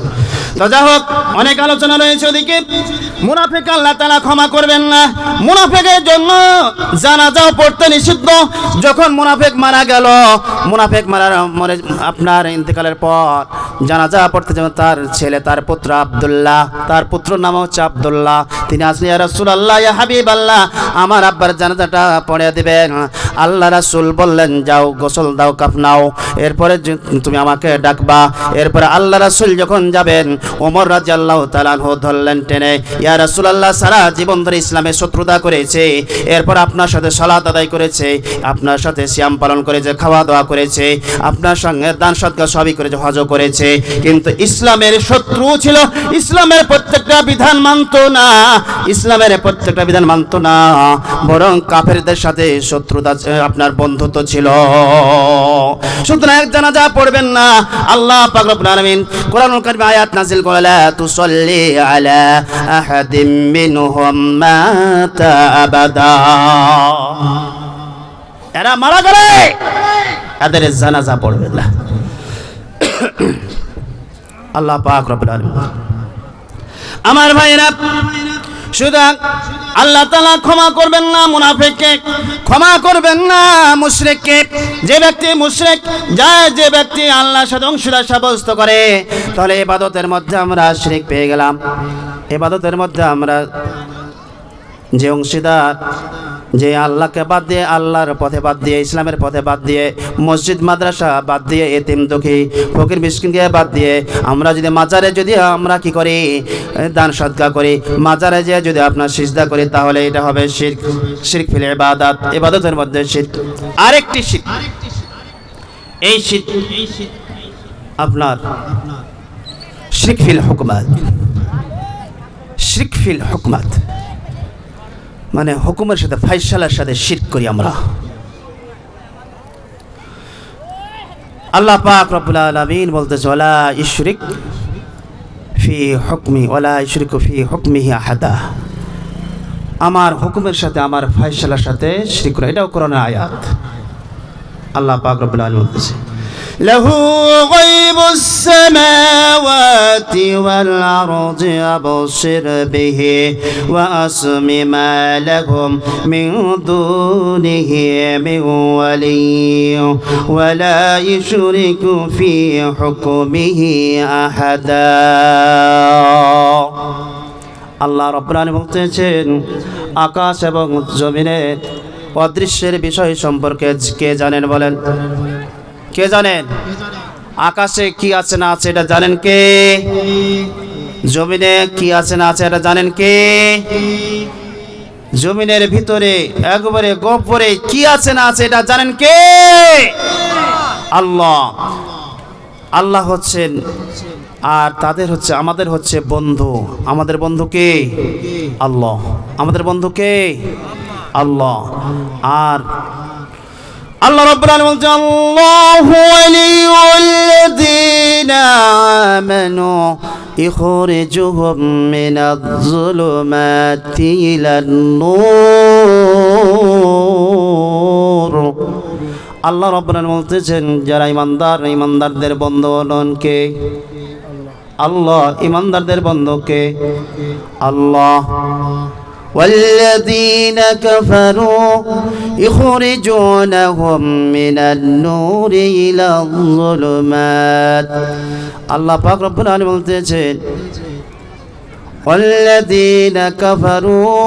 তো যাই হোক, অনেক আলোচনা রয়েছে ওদিকে। মুনাফিক আল্লাহ তাআলা ক্ষমা করবেন না। মুনাফিকের জন্য জানাজাও পড়তে নিষিদ্ধ। যখন মুনাফিক মারা গেল, মুনাফিক মরে আপনার ইন্তেকালের পর জানাজা পড়তে যেমন তার ছেলে, তার পুত্র আব্দুল্লাহ, তার পুত্র নাম হচ্ছে আব্দুল্লাহ, তিনি আসলে ইয়া রাসূলুল্লাহ, ইয়া হাবিবাল্লাহ, আমার আব্বার জানাজাটা পড়ে দিবেন। আল্লাহ রাসূল বললেন যাও গোসল দাও, কাফনাও, এরপরে তুমি আমাকে ডাকবা। এরপরে আল্লাহ রাসূল যখন যাবেন, ওমর রাদিয়াল্লাহু তাআলা আনহু ধরলেন টেনে, ইয়া রাসূলুল্লাহ, সারা জীবন ধরে ইসলামের শত্রুতা করেছে, এরপর আপনার সাথে সালাত আদায় করেছে, আপনার সাথে সিয়াম পালন করেছে, খাওয়া দাওয়া করেছে, আপনার সঙ্গে দান সৎকার সবই করেছে, হজও করেছে, কিন্তু ইসলামের শত্রু ছিল, ইসলামের প্রত্যেকটা বিধান মানত না, ইসলামের প্রত্যেকটা বিধান মানত না, বরং কাফেরদের সাথে শত্রুতা আপনার বন্ধুত্ব ছিল। সুতরাং জানাজা পড়বেন না। আল্লাহ পাক রব্বুল আলামিন কোরআনুল কারীমে আয়াত নাযিল করে, লা তুসাল্লি আলা আহাদিম মিনহুম মাতা আবাদা। এরা মারা গেলে এদের জানাজা পড়বেন না। আল্লাহ পাক রব্বুল আলামিন। আমার ভাইরা, সুতরাং আল্লাহ তাআলা ক্ষমা করবেন না মুনাফিককে, ক্ষমা করবেন না মুশরিককে। যে ব্যক্তি মুশরিক যায়, যে ব্যক্তি আল্লাহর সাথে অংশীদার সাব্যস্ত করে, তাহলে ইবাদতের মধ্যে আমরা শিরক পেয়ে গেলাম। ইবাদতের মধ্যে আমরা যে অংশীদার, যে আল্লাহকে বাদ দিয়ে, আল্লাহর পথে বাদ দিয়ে, ইসলামের পথে বাদ দিয়ে, মসজিদ মাদ্রাসা বাদ দিয়ে, এতিম দুঃখী ফকির মিসকিনকে বাদ দিয়ে আমরা যদি মাজারে যদি আমরা কি করি, দান সদকা করি, মাজারে যে যদি আপনার সিজদা করি, তাহলে এটা হবে শিরক। শিরক ফিল ইবাদাত, ইবাদতের মধ্যে শিরক। আরেকটি শিরক, এই শিরক আপনার শিরক ফিল হুকমাত। শিরক ফিল হুকমাত মানে হুকুমের সাথে, ফায়সালার সাথে শিরক করি আমরা। আল্লাহ পাক রব্বুল আলামিন বলতেছে, ওয়ালা ইশরিক ফি হুকমি ওয়ালা ইশরিকু ফি হুকমিহি আহাদা। আমার হুকুমের সাথে, আমার ফায়সালার সাথে শিরক করা, এটাও কোরআনের আয়াত। আল্লাহ পাক রব্বুল আলামিন বলতেছে, লাহু গায়বুস সামাওয়াতি ওয়াল আরদি আবসির বিহি ওয়া আসমি মা লাহুম মিন দুনিহি মিন ওয়ালিয়্যিন ওয়া লা ইশরিকু ফি হুকমিহি আহাদা। আল্লাহ রাব্বুল আলামিন বলতেছেন, আকাশ এবং জমিনের অদৃশ্যের বিষয় সম্পর্কে কে জানেন বলেন? কে জানেন? আকাশে কি আছে না আছে এটা জানেন কে? জমিনে কি আছে না আছে এটা জানেন কে? জমিনের ভিতরে একবারে গোপরে কি আছে না আছে এটা জানেন কে? আল্লাহ। আল্লাহ হচ্ছেন, আর তাদের হচ্ছে, আমাদের হচ্ছে বন্ধু। আমাদের বন্ধু কে? আল্লাহ। আমাদের বন্ধু কে? আল্লাহ। আর আল্লাহ রাব্বুল আলামিন বলছেন, আল্লাহু ওয়ালিয়ুল্লাযীনা আমানু ইখরিজুহুম মিনাজ-যুলুমাতি ইলান-নূর। আল্লাহ রাব্বুল আলামিন বলতেছেন, যারা ঈমানদার, ঈমানদারদের বন্ধু হলেন কে? আল্লাহ। ঈমানদারদের বন্ধু কে? আল্লাহ। والذين كفروا يخرجونهم من النور إلى الظلمات। আল্লাহ পাক রব্বুল আলামিন বলতেছেন, والذين كفروا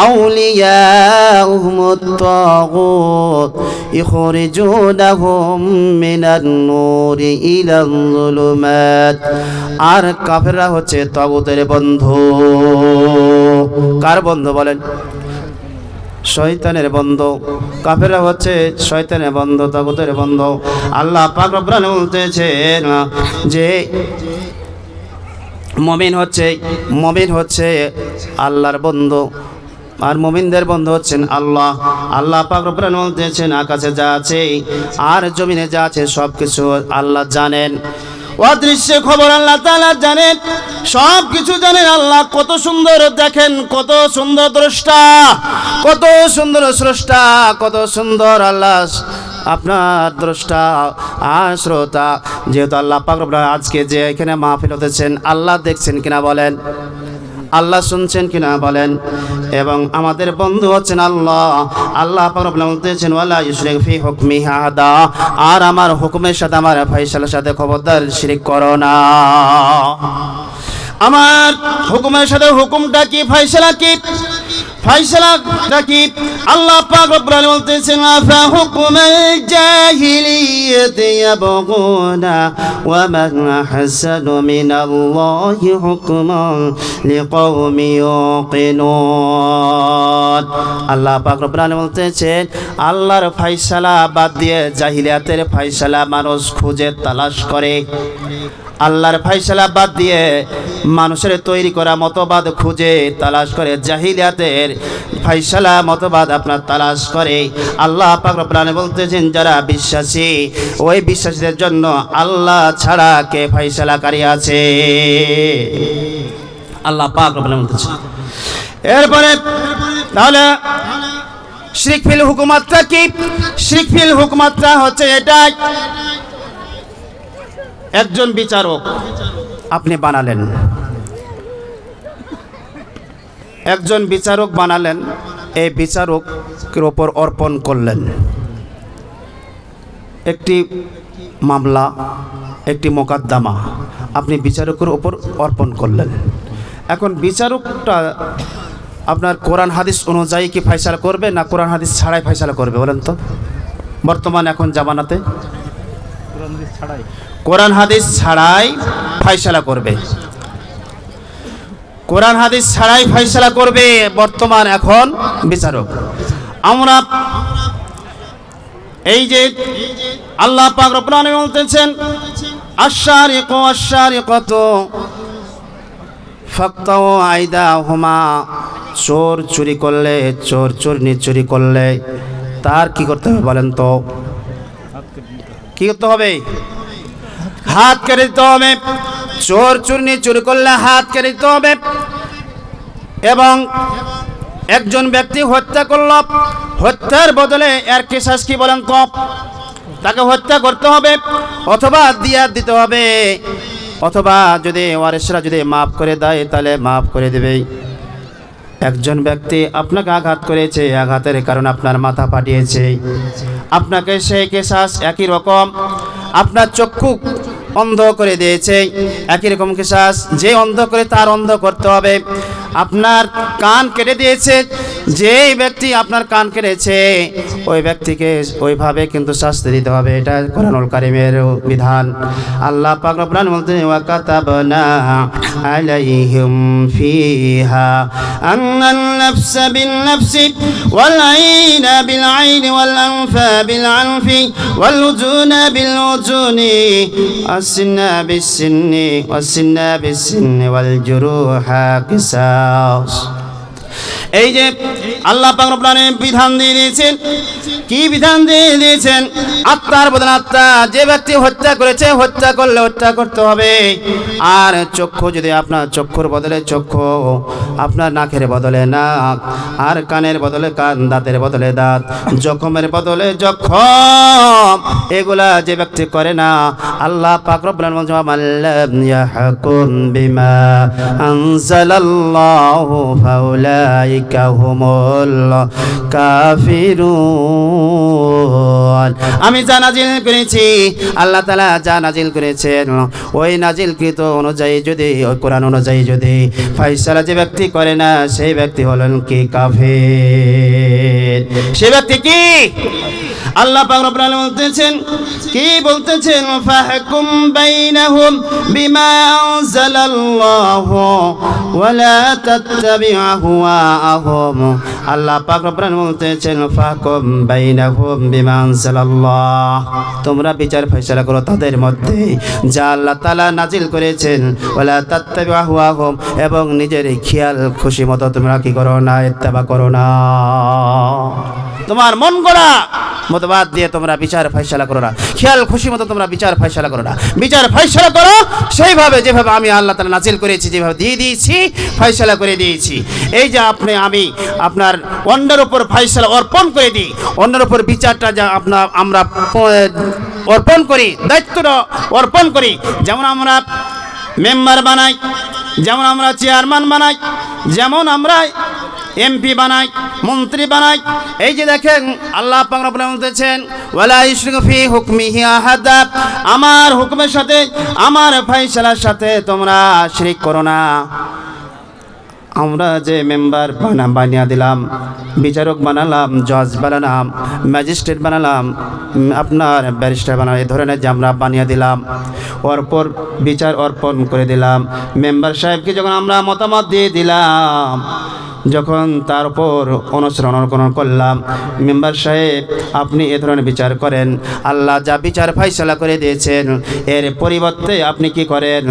أولياؤهم الطاغوت يخرجونهم من النور إلى الظلمات। আর কাফেররা হচ্ছে তাগুতের বন্ধু। কার বন্ধু বলেন? শয়তানের বন্ধু। কাফেররা হচ্ছে শয়তানের বন্ধু, তাগুতের বন্ধু। আল্লাহ পাক রব্বুল আলামিন বলতেছেন যে মুমিন হচ্ছে আল্লাহর বন্ধু, আর মুমিনদের বন্ধু হচ্ছেন আল্লাহ। আল্লাহ পাক রব্বুল আলামিন বলতেছেন, আকাশে যা আছে আর জমিনে যা আছে সব কিছু আল্লাহ জানেন। অদৃশ্য খবর আল্লাহ তাআলা জানেন, সব কিছু জানেন আল্লাহ। কত সুন্দর দেখেন, কত সুন্দর দ্রষ্টা, কত সুন্দর স্রষ্টা, কত সুন্দর আল্লাহ আপনার দ্রষ্টা আর শ্রোতা। যেহেতু আল্লাহ পাক রব্বুল আলামিন আজকে যে এখানে মাহফিল হতেছেন, আল্লাহ দেখছেন কিনা বলেন? আল্লাহ শুনছেন কিনা বলেন? এবং আমাদের বন্ধু হচ্ছেন আল্লাহ। আল্লাহ পাক রব্বুল আলামিন বলতেছেন, ওয়ালা ইউশরিকু ফি হুকমিহি আহাদা। আর আমার হুকুমের সাথে, আমার ফয়সালার সাথে খবরদার শিরক করো না। আমার হুকুমের সাথে হুকুমটা কি, ফয়সালা কি? ফয়সালাটা কি? আল্লাহ পাক রব্বুল আলামিন বলতেছেন, আফা হুকুমাল জাহিলিয়াতি ইয়াবগুনা ওয়া মান আহসানু মিনাল্লাহি হুকমান লিকাওমি ইউকিনুন। আল্লাহ পাক রব্বুল আলামিন বলতেছেন, আল্লাহর ফয়সালা বাদ দিয়ে জাহিলিয়াতের ফয়সালা মানুষ খুঁজে তালাশ করে। আল্লাহর ফয়সালা বাদ দিয়ে মানুষের তৈরি করা মতবাদ খুঁজে তালাশ করে, জাহিলিয়াতের ফয়সালা মতবাদ আপনার তালাশ করে। আল্লাহ পাক রব্বুল আলামিন বলতেছেন, যারা বিশ্বাসী ওই বিশ্বাসীদের জন্য আল্লাহ ছাড়া কে ফয়সালাকারী আছে? আল্লাহ পাক রব্বুল আলামিন বলতেছেন। এরপরে তাহলে শিরক ফিল হুকুমাতটা কি? শিরক ফিল হুকুমাতটা হচ্ছে এটাই, একজন বিচারক আপনি বানালেন, একজন বিচারক বানালেন, এই বিচারকের ওপর অর্পণ করলেন একটি মামলা, একটি মোকদ্দমা আপনি বিচারকের ওপর অর্পণ করলেন। এখন বিচারকটা আপনার কোরআন হাদিস অনুযায়ী কি ফয়সালা করবে, না কোরআন হাদিস ছাড়াই ফয়সালা করবে বলেন তো? বর্তমান এখন জামানাতে কোরআন হাদিস ছাড়াই ফয়সালা করবে, কোরআন হাদিস ছাড়াই ফয়সালা করবে বর্তমান এখন বিচারক। আমরা এই যে আল্লাহ পাক রব্বুল আলামিন বলতেছেন, আশ-শারিকু ওয়াশ-শারিকাতু ফাকতাউ আইদাহুমা। চোর চুরি করলে, চোর চোরনি চুরি করলে তার কি করতে হবে বলেন তো? কি করতে হবে? হাত কেটে দিতে হবে। চোর চুরনি চুরি করলে হাত কেটে দিতে হবে। এবং একজন ব্যক্তি হত্যা করল, হত্যার বদলে এর কিসাস কি বলেন তো? তাকে হত্যা করতে হবে অথবা দিয়া দিতে হবে, অথবা যদি ওয়ারিসরা যদি মাফ করে দেয় তাহলে মাফ করে দেবে। একজন ব্যক্তি আপনাকে আঘাত করেছে, আঘাতের কারণে আপনার মাথা ফাটিয়েছে, আপনাকে সেই কিসাস একই রকম। আপনার চক্ষু অন্ধ করে দিয়েছে, একই রকম কিসাস। যে অন্ধ করে তার অন্ধ করতে হবে। আপনার কান কেটে দিয়েছে, যে ব্যক্তি আপনার কান কেড়েছে ওই ব্যক্তিকে ওইভাবে কিন্তু শাস্তি দিতে হবে। এটা কোরআনুল কারীমের বিধান। আল্লাহ পাক রব্বুল আলামিন বলতেন ওয়া কাতাবনা আলাইহিম ফিহা আন্নান নাফসা বিন নাফসি ওয়াল আইনা বিল আইনি ওয়াল আনফা বিল আনফি ওয়াল উযুনা বিল উযুনি আসিন্না বিস সিন্নি ওয়াস সিন্না বিস সিন্নি ওয়াল জুরুহা কিসাস। এই যে আল্লাহ পাক রব্বুল আলামিন বিধান দিয়ে দিয়েছেন, কি বিধান দিয়ে দিয়েছেন? আত্মার বদলে আত্মা। যে ব্যক্তি হত্যা করেছে, হত্যা করলে হত্যা করতে হবে। আর চক্ষু যদি আপনার চক্ষুর বদলে চক্ষু, আপনার নাকের বদলে নাক, আর কানের বদলে কান, দাঁতের বদলে দাঁত, জখমের বদলে জখম, এগুলা যে ব্যক্তি করে না, আল্লাহ পাক রব্বুল আলামিন বলেন মাল্লাম ইয়াহকুম বিমা আনজালাল্লাহু ফাউলাইকা হুমুল কাফিরুন। আমি যা নাজিল করেছি, আল্লাহ তাআলা যা নাজিল করেছেন ওই নাজিলকৃত অনুযায়ী যদি, ওই কোরআন অনুযায়ী যদি ফয়সালা যে ব্যক্তি করে না, সেই ব্যক্তি হলেন কি কাফির। সে ব্যক্তি কি? আল্লাহ পাক রব্বুল আলামিন বলতেছেন, কি বলতেছেন? ফাহকুম বাইনাহুম বিমা আনজালাল্লাহু ওয়া লা তাত্তাবি আহওয়াআহুম। আল্লাহ পাক রব্বুল আলামিন বলতেছেন ফাহকুম বাইনাহুম বিমা আনজালাল্লাহ, তোমরা বিচার ফয়সালা করো তাদের মধ্যে যা আল্লাহ তাআলা নাজিল করেছেন। ওয়া লা তাত্তাবি আহওয়াআহুম, এবং নিজের খেয়াল খুশি মতো তোমরা কি করো না, ইত্তেবা করো না। তোমার মন গড়া মতবাদ দিয়ে তোমরা বিচার ফয়সালা করো না, খেয়াল খুশি মতো তোমরা বিচার ফয়সালা করো না। বিচার ফয়সালা করো সেইভাবে যেভাবে আমি আল্লাহ তাআলা নাজিল করেছি, যেভাবে দিয়ে দিয়েছি, ফয়সালা করে দিয়েছি। এই যে আমি আপনার অন্যের উপর ফয়সালা অর্পণ করে দিই, অন্যের উপর বিচারটা যা আমরা অর্পণ করি, দায়িত্বটা অর্পণ করি। যেমন আমরা মেম্বার বানাই, যেমন আমরা চেয়ারম্যান বানাই, যেমন আমরা এমপি বানাই, মন্ত্রী বানাই। এই যে দেখেন আল্লাহ পাক রব্বুল আলামিন বলতেছেন ওয়ালা ইশরিকু ফি হুকমিহি আহাদা, আমার হুকুমের সাথে, আমার ফয়সালার সাথে তোমরা শিরিক করো না। আমরা যে মেম্বার বানিয়ে দিলাম, বিচারক বানালাম, জজ বানালাম, ম্যাজিস্ট্রেট বানালাম, আপনার ব্যারিস্টার বানালাম, এই ধরনের যে আমরা বানিয়ে দিলাম, অর্পণ বিচার অর্পণ করে দিলাম। মেম্বার সাহেবকে যখন আমরা মতামত দিয়ে দিলাম, যখন তার উপর অনুসরণ করলাম, মেম্বার সাহেব আপনি এ ধরনের বিচার করেন, আল্লাহ যা বিচার ফয়সালা করে দিয়েছেন, এর পরিবর্তে আপনি কি করেন?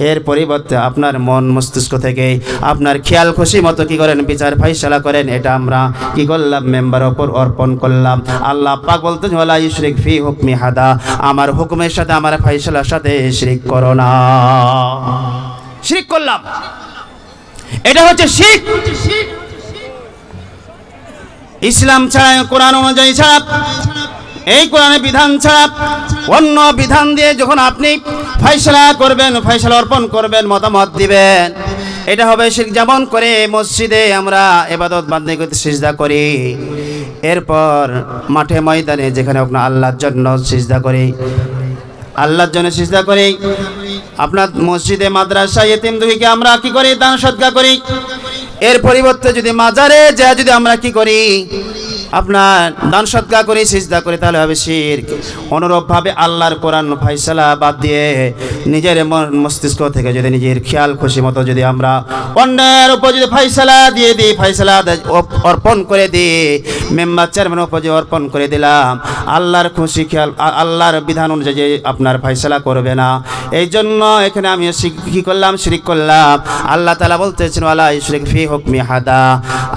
এর পরিবর্তে আপনার মন মস্তিষ্ক থেকে আপনার খেয়াল খুশি মতো কি করেন? বিচার ফয়সালা করেন। এটা আমরা কি করলাম? মেম্বারের উপর অর্পণ করলাম। আল্লাহ পাক বলতেন ওয়ালা ইশরিক ফি হুকমি হাদা, আমার হুকুমের সাথে, আমার ফয়সালার সাথে শিরক করো না। শিরক করলাম, এটা হচ্ছে শিরক। ইসলাম ছাড়া, কোরআন অনুযায়ী ছাড়া, এই কোরআনের বিধান ছাড়া অন্য বিধান দিয়ে যখন আপনি ফয়সালা করবেন, ফয়সালা অর্পণ করবেন, মতামত দিবেন, এটা হবে শিরক। যেমন করে মসজিদে আমরা ইবাদত বান্দেগি করতে সিজদা করি, এরপর মাঠে ময়দানে যেখানে আপনার আল্লাহর জন্য সিজদা করি, আল্লাহর জন্য সিজদা করি, আপনার মসজিদে মাদ্রাসা ইতিম দুহিকে আমরা কি করি? দান সদকা করি। এর পরিবর্তে যদি মাজারে যা যদি আমরা কি করি? আপনার দান সদকা করি, সিজদা করি, তাহলে হবে শিরক। অনুরূপভাবে আল্লাহর কোরআন ফয়সালা বাদ দিয়ে নিজের মস্তিষ্ক থেকে যদি নিজের খেয়াল খুশি মতো যদি আমরা অন্যের উপর যদি ফয়সালা দিয়ে দিই, ফয়সালা অর্পণ করে দিই, মেম্বার চেয়ারম্যানের উপর যে অর্পণ করে দিলাম, আল্লাহর খুশি খেয়াল, আল্লাহর বিধান অনুযায়ী আপনার ফয়সালা করবে না। এই জন্য এখানে আমি কি করলাম? শিরক করলাম। আল্লাহ তাআলা বলতেছেন ওয়ালা ইশরিক ফি হুকমি হাদা,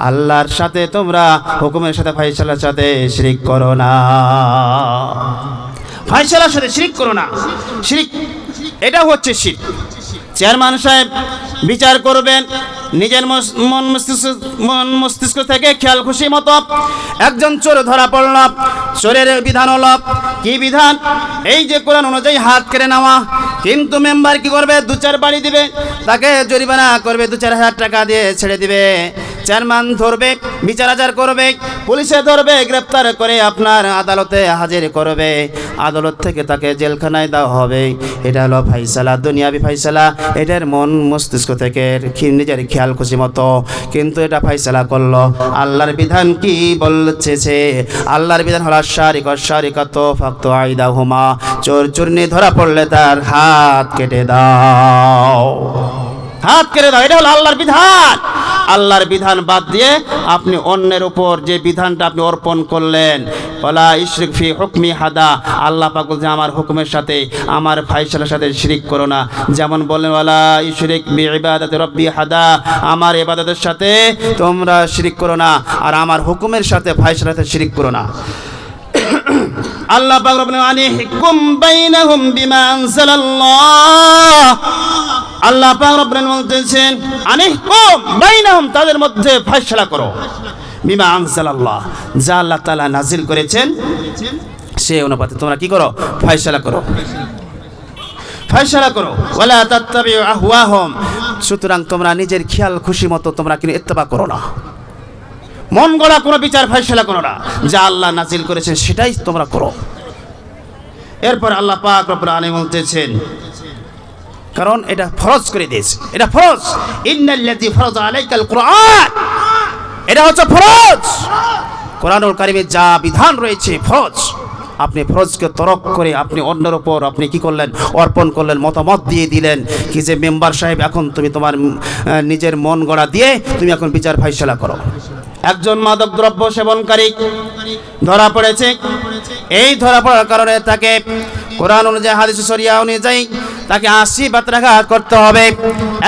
আল্লাহর সাথে তোমরা হুকুমের সাথে ফয়সালার সাথে শিরক করো না, ফয়সালার সাথে শিরক করো না। শিরক এটা হচ্ছে শিরক। চেয়ারম্যান সাহেব বিচার করবেন, নিজের মন মস্তিষ্ক থেকে খেয়াল খুশি মতো একজন চোর ধরা পড়ল, চোরের বিধান হলো কি বিধান? এই যে কোরআন অনুযায়ী হাত কেড়ে নেওয়া। কিন্তু মেম্বার কি করবে? 2-4 বাড়ি দিবে, তাকে জরিমানা করবে, 2-4 হাজার টাকা দিয়ে ছেড়ে দিবে। চেয়ারম্যান ধরবে, বিচার আচার করবে, পুলিশে ধরবে, গ্রেপ্তার করে আপনার আদালতে হাজির করবে, আদালত থেকে তাকে জেলখানায় দেওয়া হবে। এটা হলো ফাইসালা, দুনিয়াবি ফাইসালা। এটার মন মস্তিষ্ক থেকে নিজের খেয়াল খুশি মতো কিন্তু এটা ফাইসালা করলো। আল্লাহর বিধান কি বলছে? আল্লাহর বিধান হলো শারিকাত ফাক্তু আইদাহুমা, চোর চুরনি ধরা পড়লে তার হাত কেটে দাও, হাত কেটে দাও। এটা হলো আল্লাহর বিধান। আল্লাহর বিধান বাদ দিয়ে আপনি অন্যের উপর যে বিধানটা আপনি অর্পণ করলেন, ওয়ালা ইশরিক ফি হুকমি হাদা, আল্লাহ পাক বলেন আমার হুকুমের সাথে, আমার ফায়সালার সাথে শিরিক করো না। যেমন বললেন ওয়ালা ইশরিক বি ইবাদাতি রাব্বি হাদা, আমার ইবাদতের সাথে তোমরা শিরিক করো না, আর আমার হুকুমের সাথে ফায়সালার সাথে শিরিক করো না। আল্লাহ পাক বলেন আনিহকুম বাইনাহুম বিমা আনজালাল্লাহ, আল্লাহ পাক রব্বুল বলতেছেন আনিহকুম বাইনাহুম, তাদের মধ্যে ফয়সালা করো, বিমা আনজালাল্লাহ, যা আল্লাহ তাআলা নাজিল করেছেন সে অনুপাতে তোমরা কি করো? ফয়সালা করো, ফয়সালা করো। ওয়ালা তাত্তাবিউ আহওয়াহুম, সুতরাং তোমরা নিজের খেয়াল খুশি মতো তোমরা কিন্তু ইত্তেবা করো না, মন গড়া কোনো বিচার ফয়সালা করো না, যা আল্লাহ নাজিল করেছেন সেটাই তোমরা করো। এরপর আল্লাহ পাক রব্বুল আলামিন বলতেছেন, কারণ এটা ফরজ করে দিয়েছে, এটা ফরজ, ইন্নাল্লাযী ফারাযা আলাইকাল কুরআন, এটা হচ্ছে ফরজ। কোরআনুল কারীমে যা বিধান রয়েছে ফরজ, আপনি ফরজকে তরক করে আপনি অন্যের উপর আপনি কি করলেন? অর্পণ করলেন, মতামত দিয়ে দিলেন কি যে মেম্বার সাহেব এখন তুমি তোমার নিজের মন গড়া দিয়ে তুমি এখন বিচার ফায়সালা করো। একজন মাদক দ্রব্য সেবনকারী ধরা পড়েছে, এই ধরা পড়ার কারণে তাকে কোরআন অনুযায়ী হাদিস শরিয়া অনুযায়ী তাকে 80 বেত্রাঘাত করতে হবে।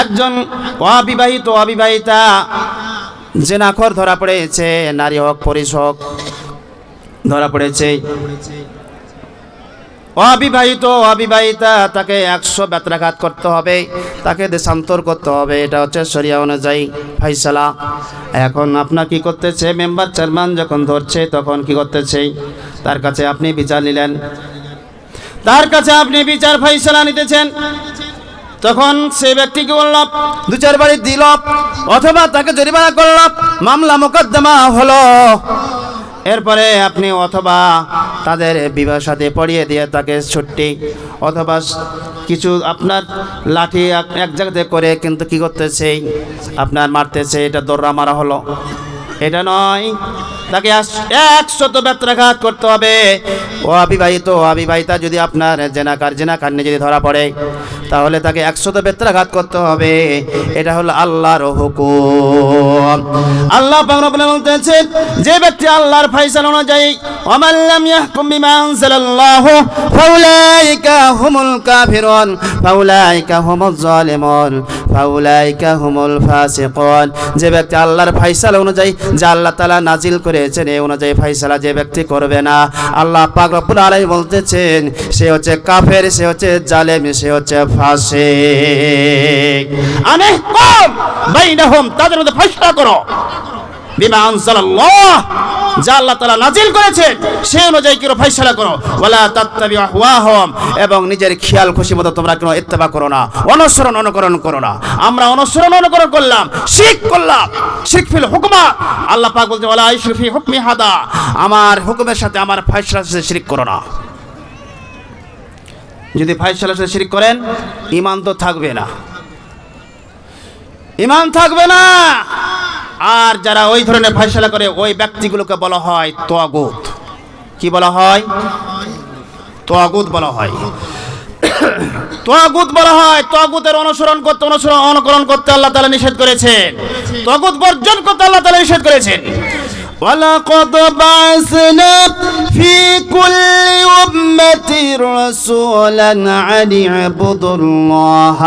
একজন অবিবাহিতা জেনাখোর ধরা পড়েছে, নারী হোক পুরুষ হোক ধরা পড়েছে, অবিবাহিতা তাকে 100 বেত্রাঘাত করতে হবে, তাকে দেশান্তর করতে হবে। এটা হচ্ছে শরিয়া অনুযায়ী ফাইসালা। এখন আপনার কি করতেছে? মেম্বার চেয়ারম্যান যখন ধরছে তখন কি করতেছে? তার কাছে আপনি বিচার নিলেন, তার কাছে আপনি বিচার ফাইসালা নিতেছেন, তখন সে ব্যক্তিকে বলল 2-4 বাড়ি দিল, অথবা তাকে জরিমানা করল, মামলা মোকদ্দমা হলো। এরপরে আপনি অথবা তাদের বিবাহ সাথে পড়িয়ে দিয়ে তাকে ছুটি অথবা কিছু আপনার লাঠি এক জায়গাতে করে কিন্তু কি করতেছে? আপনার মারতেছে, এটা দৌড়া মারা হলো। এটা নয়, তাকে 100 বেত্রাঘাত করতে হবে। অবিবাহিতা যদি আপনার জেনাকার নিয়ে যদি ধরা পড়ে তাহলে তাকে 100 বেত্রাঘাত করতে হবে। এটা হলো আল্লাহর হুকুম। আল্লাহ পাক রব্বুল আলামিন বলতেছেন, যে ব্যক্তি আল্লাহর ফয়সালা অনুযায়ী ওয়ামান লাম ইয়াহকুম বিমা আনজালাল্লাহু ফাউলাইকা হুমুল কাফিরুন ফাউলাইকা হুমুজ জালিমুন ফাউলাইকা হুমুল ফাসিকুন, যে ব্যক্তি আল্লাহর ফয়সালা অনুযায়ী যা আল্লাহ তাআলা নাজিল করেছেন এই অনুযায়ী ফয়সালা যে ব্যক্তি করবে না, আল্লাহ পাক রব্বুল আলামিন বলতেছেন সে হচ্ছে কাফের, সে হচ্ছে জালেম, সে হচ্ছে ফাসিক। আনিহকুম বাইনাহুম, তাদের মধ্যে ফয়সালা করো, বিমা আনজালাল্লাহ, যা আল্লাহ তাআলা নাজিল করেছেন সেই অনুযায়ী কি ফয়সালা করো। ওয়ালা তাত্তাবিউ আহওয়াহুম, এবং নিজের খেয়াল খুশি মতো তোমরা কোনো ইত্তেবা করো না, অনুকরণ করো না। আমরা অনুকরণ করলাম, শিরক করলাম, শিরক ফিল হুকমা। আল্লাহ পাক বলতে ওয়ালা ইশরিক ফি হুকমি হাদা, আমার হুকুমের সাথে আমার ফয়সালার সাথে শিরক করো না। যদি ফয়সালার সাথে শিরক করেন ঈমান তো থাকবে না, ঈমান থাকবে না। আর যারা ওই ধরনের ফয়সালা করে ওই ব্যক্তিগুলোকে বলা হয় তাগুত। কি বলা হয়? তাগুত বলা হয়, তাগুত বলা হয়। তাগুতের অনুকরণ করতে আল্লাহ তাআলা নিষেধ করেছেন, তাগুত বর্জন করতে আল্লাহ তাআলা নিষেধ করেছেন। وَلَقَدْ بَعَثْنَا فِي كُلِّ أُمَّةٍ رَسُولًا أَنِ اعْبُدُوا اللَّهَ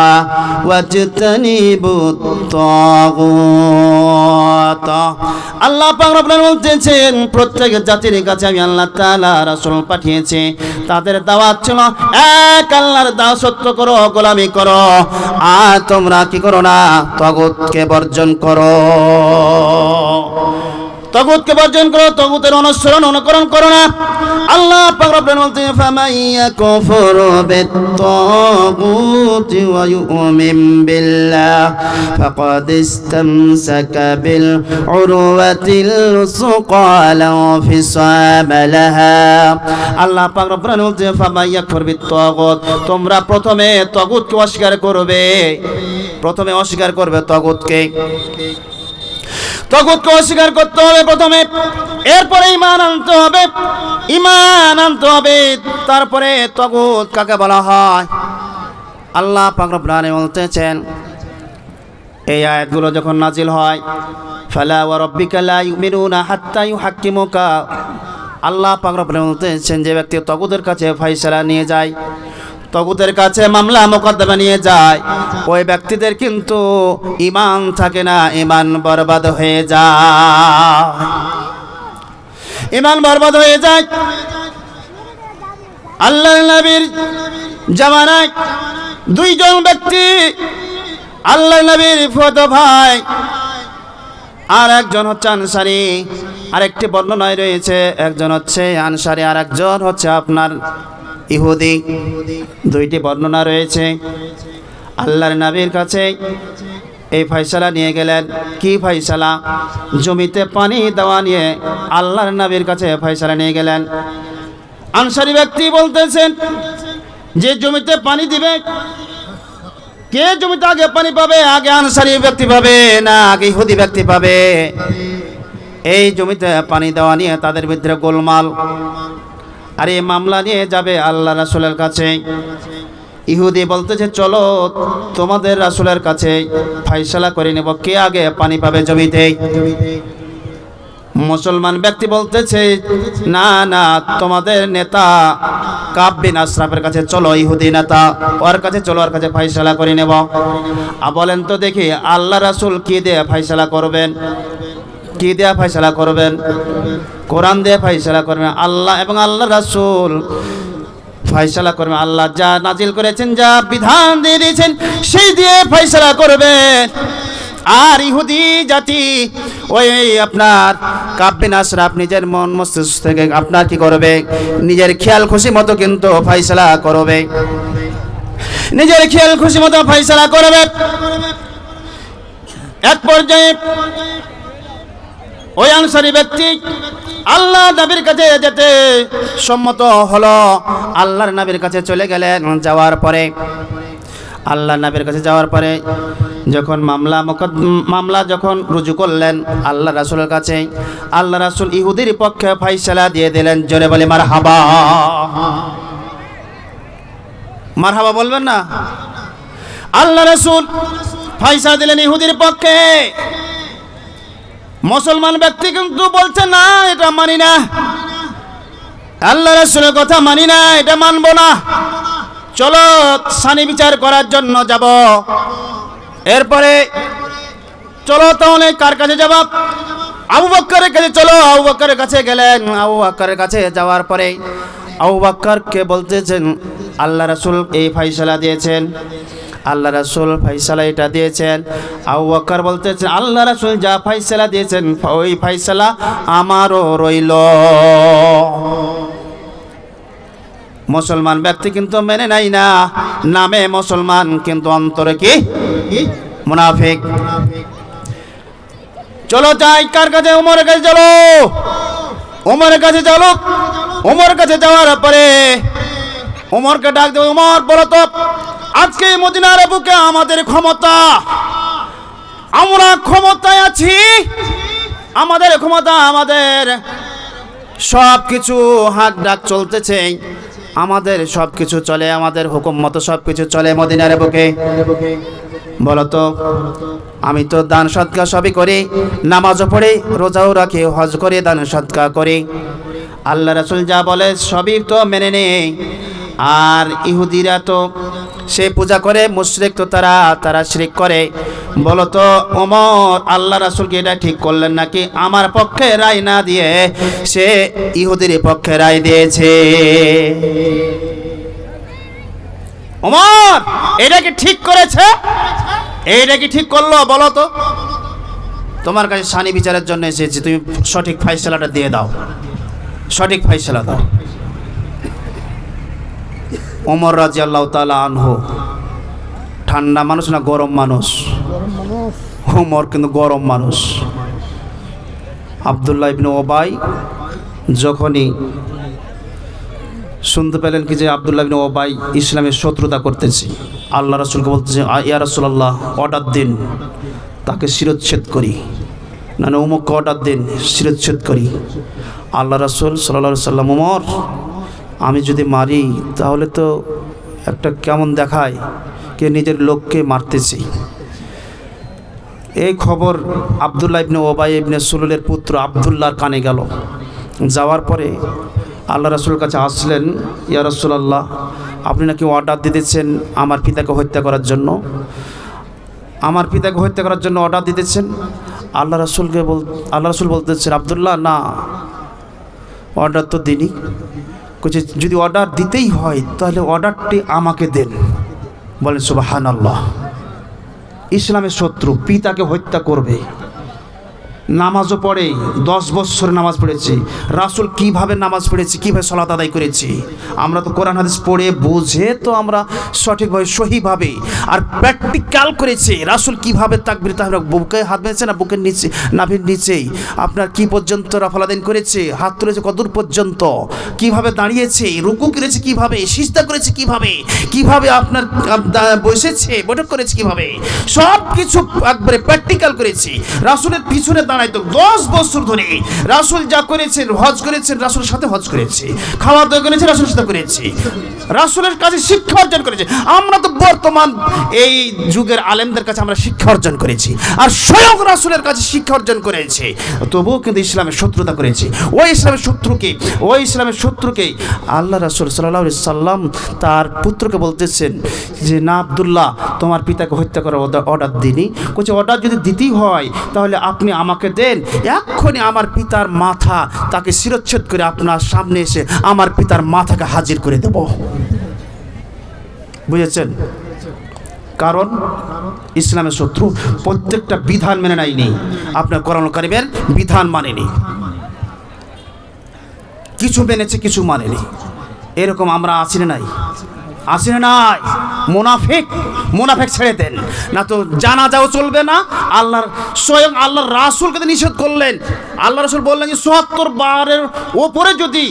وَاجْتَنِبُوا الطَّاغُوتَ। আল্লাহ পাক রব্বুল আলামিন বলতেছেন, প্রত্যেক জাতির কাছে আমি আল্লাহ তাআলা রাসূল পাঠিয়েছি, তাদের দাওয়াত ছিল এক আল্লাহর দাসত্ব করো, গোলামি করো, আর তোমরা কি করো না? তাগুতকে বর্জন করো। তাগুতকে বর্জন করো, তাগুতের অনুকরণ করো না। আল্লাহ পাক রব্বুল বলতেন ফামাইয়াকুফুরু বিত-তাগুতি ওয়া ইউমিন বিল্লাহ ফাকাদ ইসতামসাকা বিল উরওয়াতিল উসকা লা ফিসামা লাহা। আল্লাহ পাক রব্বুল বলতেন ফামাইয়াকুফুরু বিত-তাগুত, তোমরা প্রথমে তাগুতকে অস্বীকার করবে, প্রথমে অস্বীকার করবে তাগুতকে অস্বীকার করতে হবে প্রথমে, এরপরে ঈমান আনতে হবে, ঈমান আনতে হবে, তারপরে তাগুত কাকে বলা হয়। আল্লাহ পাক রব্বুল আলামিন বলতেছেন, এই আয়াতগুলো যখন নাজিল হয়, ফালা ওয়া রাব্বিকা লা ইউমিনুনা হাত্তা ইউহাক্কিমুকা, আল্লাহ পাক রব্বুল আলামিন বলতেছেন যে ব্যক্তি তাগুতের কাছে ফয়সালা নিয়ে যায়, তাগুতের কাছে মামলা মোকদ্দমা নিয়ে যায়, ওই ব্যক্তিদের কিন্তু ঈমান থাকে না, ঈমান বরবাদ হয়ে যায়, ঈমান বরবাদ হয়ে যায়। আল্লাহর নবীর জামানায় দুইজন ব্যক্তি, আল্লাহর নবীর ফুফাতো ভাই, আর একজন হচ্ছে আনসারী, আরেকটি বর্ণনায় রয়েছে একজন হচ্ছে আনসারী আর একজন হচ্ছে আপনার ইহুদি, দুইটি বর্ণনা রয়েছে। আল্লাহর নবীর কাছে এই ফয়সালা নিয়ে গেলেন। কি ফয়সালা? জমিতে পানি দেওয়া নিয়ে আল্লাহর নবীর কাছে ফয়সালা নিয়ে গেলেন। আনসারী ব্যক্তি বলতেছেন যে জমিতে পানি দিবে, কে জমিতে আগে পানি পাবে? আগে আনসারী ব্যক্তি পাবে না আগে ইহুদি ব্যক্তি পাবে? এই জমিতে পানি দেওয়া নিয়ে তাদের ভিতরে গোলমাল, আর এই মামলা নিয়ে যাবে আল্লাহ রাসূলের কাছে। ইহুদি বলতেছে চলো তোমাদের রাসূলের কাছে ফয়সালা করে নেব, কে আগে পানি পাবে জমিতে। মুসলমান ব্যক্তি বলতেছে না না, তোমাদের নেতা কাব বিন আশরাফের কাছে চলো, ইহুদি নেতা, ওর কাছে চলো, ওর কাছে ফয়সালা করে নেব। বলেন তো দেখি আল্লাহ রাসূল কি দিয়ে ফয়সালা করবেন? কি দিয়ে ফয়সালা করবেন? কোরআন দিয়ে ফয়সালা করবেন। আল্লাহ এবং আল্লাহ রাসূল ফয়সালা করবেন। আল্লাহ যা নাজিল করেছেন, যা বিধান দিয়ে দিয়েছেন, সেই দিয়ে ফয়সালা করবেন। আর ইহুদি জাতি ওই আপনার কাব বিন আশরাফ নিজের মন মস্তিষ্ক থেকে আপনার কি করবে? নিজের খেয়াল খুশি মতো কিন্তু ফয়সালা করবে, নিজের খেয়াল খুশি মতো ফয়সালা করবে। এক পর্যায়ে ওই আনসারী ব্যক্তি আল্লাহ নবীর কাছে যেতে সম্মত হলো। আল্লাহর নবীর কাছে চলে গেলেন। যাওয়ার পরে আল্লাহ নবীর কাছে যাওয়ার পরে যখন মামলা যখন রুজু করলেন আল্লাহ রাসূলের কাছে, আল্লাহ রাসূল ইহুদির পক্ষে ফয়সালা দিয়ে দিলেন। জোরে বলে মারহাবা, মারহাবা বলবেন না? আল্লাহ রাসূল ফয়সালা দিলেন ইহুদির পক্ষে। মুসলমান ব্যক্তি কিন্তু বলছে না, এটা মানি না, আল্লাহ রাসূলের কথা মানি না, এটা মানবো না, চলো সানি বিচার করার জন্য যাব। এরপরে চলো তাহলে কার কাছে যাব? আবু বকরের কাছে চলো। আবু বকরের কাছে গেলেন। আবু বকরের কাছে যাওয়ার পরে আবু বকরকে বলতেছেন আল্লাহ রাসূল এই ফয়সালা দিয়েছেন, আল্লাহ রাসূল ফয়সালা এটা দিয়েছেন। আবু বকর বলতেছেন আল্লাহ রাসূল যা ফয়সালা দিয়েছেন ওই ফয়সালা আমারও রইল। মুসলমান ব্যক্তি কিন্তু মেনে নাই না, নামে মুসলমান কিন্তু অন্তরে কি মুনাফিক। চলো যাই কার কাছে? ওমরের কাছে চলো, ওমরের কাছে চলো। ওমরের কাছে যাওয়ার পরে ওমরকে ডাক দেব, ওমর বলো তো আজকে মদিনার বুকে আমাদের ক্ষমতা, আমরা ক্ষমতায় আছি, আমাদের ক্ষমতা, আমাদের সব কিছু হাক ডাক চলতেছে, আমাদের সব কিছু চলে, আমাদের হুকুম মতো সব কিছু চলে মদিনার বুকে। বলতো আমি তো দান সদকা সবই করি, নামাজও পড়ি, রোজাও রাখি, হজ করে দান সদকা করি, আল্লাহ রাসূল যা বলে সবই তো মেনে নেই। আর ইহুদিরা তো সে পূজা করে, মুশরিক তো তারা শিরক করে। বলতো ওমর আল্লাহ রাসূলকে এটা ঠিক করলেন নাকি আমার পক্ষে রায় না দিয়ে সে ইহুদির পক্ষে রায় দিয়েছে? ওমর এটা কি ঠিক করেছে? এইটা কি ঠিক করলো বলো তো? তোমার কাছে সানি বিচারের জন্য এসেছি, তুমি সঠিক ফাইসলাটা দিয়ে দাও, সঠিক ফাইসলা দাও। ওমর রাদিয়াল্লাহু তাআলা আনহু ঠান্ডা মানুষ না গরম মানুষ? ওমর কিন্তু গরম মানুষ। আব্দুল্লাহ ইবনে ওবাই যখনই শুনতে পেলেন কি যে আব্দুল্লাহ ইবনে ওবাই ইসলামের শত্রুতা করতেছে, আল্লাহ রাসূলকে বলতেছে, ইয়া রাসূলুল্লাহ, অর্ডার দিন তাকে শিরচ্ছেদ করি, না না অমুককে অর্ডার দিন শিরচ্ছেদ করি। আল্লাহ রাসূল সাল্লাল্লাহু আলাইহি সাল্লাম, ওমর আমি যদি মারি তাহলে তো একটা কেমন দেখায়, কে নিজের লোককে মারতেছি। এই খবর আব্দুল্লাহ ইবনে ওবাই ইবনে সুলুলের পুত্র আব্দুল্লাহর কানে গেল। যাওয়ার পরে আল্লাহ রাসূলের কাছে আসলেন, ইয়া রাসূলুল্লাহ, আপনি নাকি অর্ডার দিতেছেন আমার পিতাকে হত্যা করার জন্য, আমার পিতাকে হত্যা করার জন্য অর্ডার দিতেছেন। আল্লাহ রাসূল বলতেছেন, আব্দুল্লাহ না, অর্ডার তো দিনই, যদি অর্ডার দিতেই হয় তাহলে অর্ডারটি আমাকে দেন। বলেন সুবহানাল্লাহ। ইসলামের শত্রু পিতাকে হত্যা করবে, নামাজও পড়ে, 10 বছর নামাজ পড়েছি, রাসূল কিভাবে নামাজ পড়েছি, কীভাবে সালাত আদায় করেছি, আমরা তো কোরআন হাদিস পড়ে বুঝে তো আমরা সঠিকভাবে সহিভাবে আর প্র্যাকটিক্যাল করেছি। রাসূল কিভাবে তাকবীর তাহরিম, বুকে হাত বেঁধেছে না বুকের নিচে, নাভির নিচেই, আপনার কি পর্যন্ত রাফালাদিন করেছে, হাত তুলেছে কতদূর পর্যন্ত, কিভাবে দাঁড়িয়েছে, রুকু করেছে কিভাবে, সিজদা করেছে কিভাবে, কিভাবে আপনার বসেছে, বৈঠক করেছে কিভাবে, সব কিছু একবারে প্র্যাকটিক্যাল করেছি। রাসূলের পিছনে দাঁড়াইতো 10 বছর ধরে। রাসূল যা করেছেন, হজ করেছেন, রাসূলের সাথে হজ করেছে, খাওয়া দাওয়া করেছে, রাসূলের সাথে করেছি, রাসূলের কাছে শিক্ষা অর্জন করেছে। আমরা তো বর্তমান এই যুগের আলেমদের কাছে আমরা শিক্ষা অর্জন করেছি, আর স্বয়ং রাসূলের কাছে শিক্ষা অর্জন করেছে, তবুও কিন্তু ইসলামের শত্রুতা করেছি। ওই ইসলামের শত্রুকে আল্লাহ রাসূল সাল্লাল্লাহু আলাইহি সাল্লাম তার পুত্রকে বলতেছেন যে, না আব্দুল্লাহ, তোমার পিতাকে হত্যা করার অর্ডার দিনি। বলছে, অর্ডার যদি দিতেই হয় তাহলে আপনি আমাকে দেন, এক্ষুনি আমার পিতার মাথা তাকে শিরচ্ছেদ করে আপনার সামনে এসে আমার পিতার মাথাকে হাজির করে দেব। বুঝেছেন? কারণ ইসলামের শত্রু প্রত্যেকটা বিধান মেনে নেয়নি, আপনার কোরআন কারীমের বিধান মানেনি, কিছু মেনেছে কিছু মানেনি। এরকম আমরা আছি না নাই? আসে নাই? মুনাফিক ছেড়ে দেন, না তো জানাজাও চলবে না। স্বয়ং আল্লাহর রাসূলকে নিষেধ করলেন। আল্লাহ রাসূল বললেন যে ৭০ বারের ওপরে যদি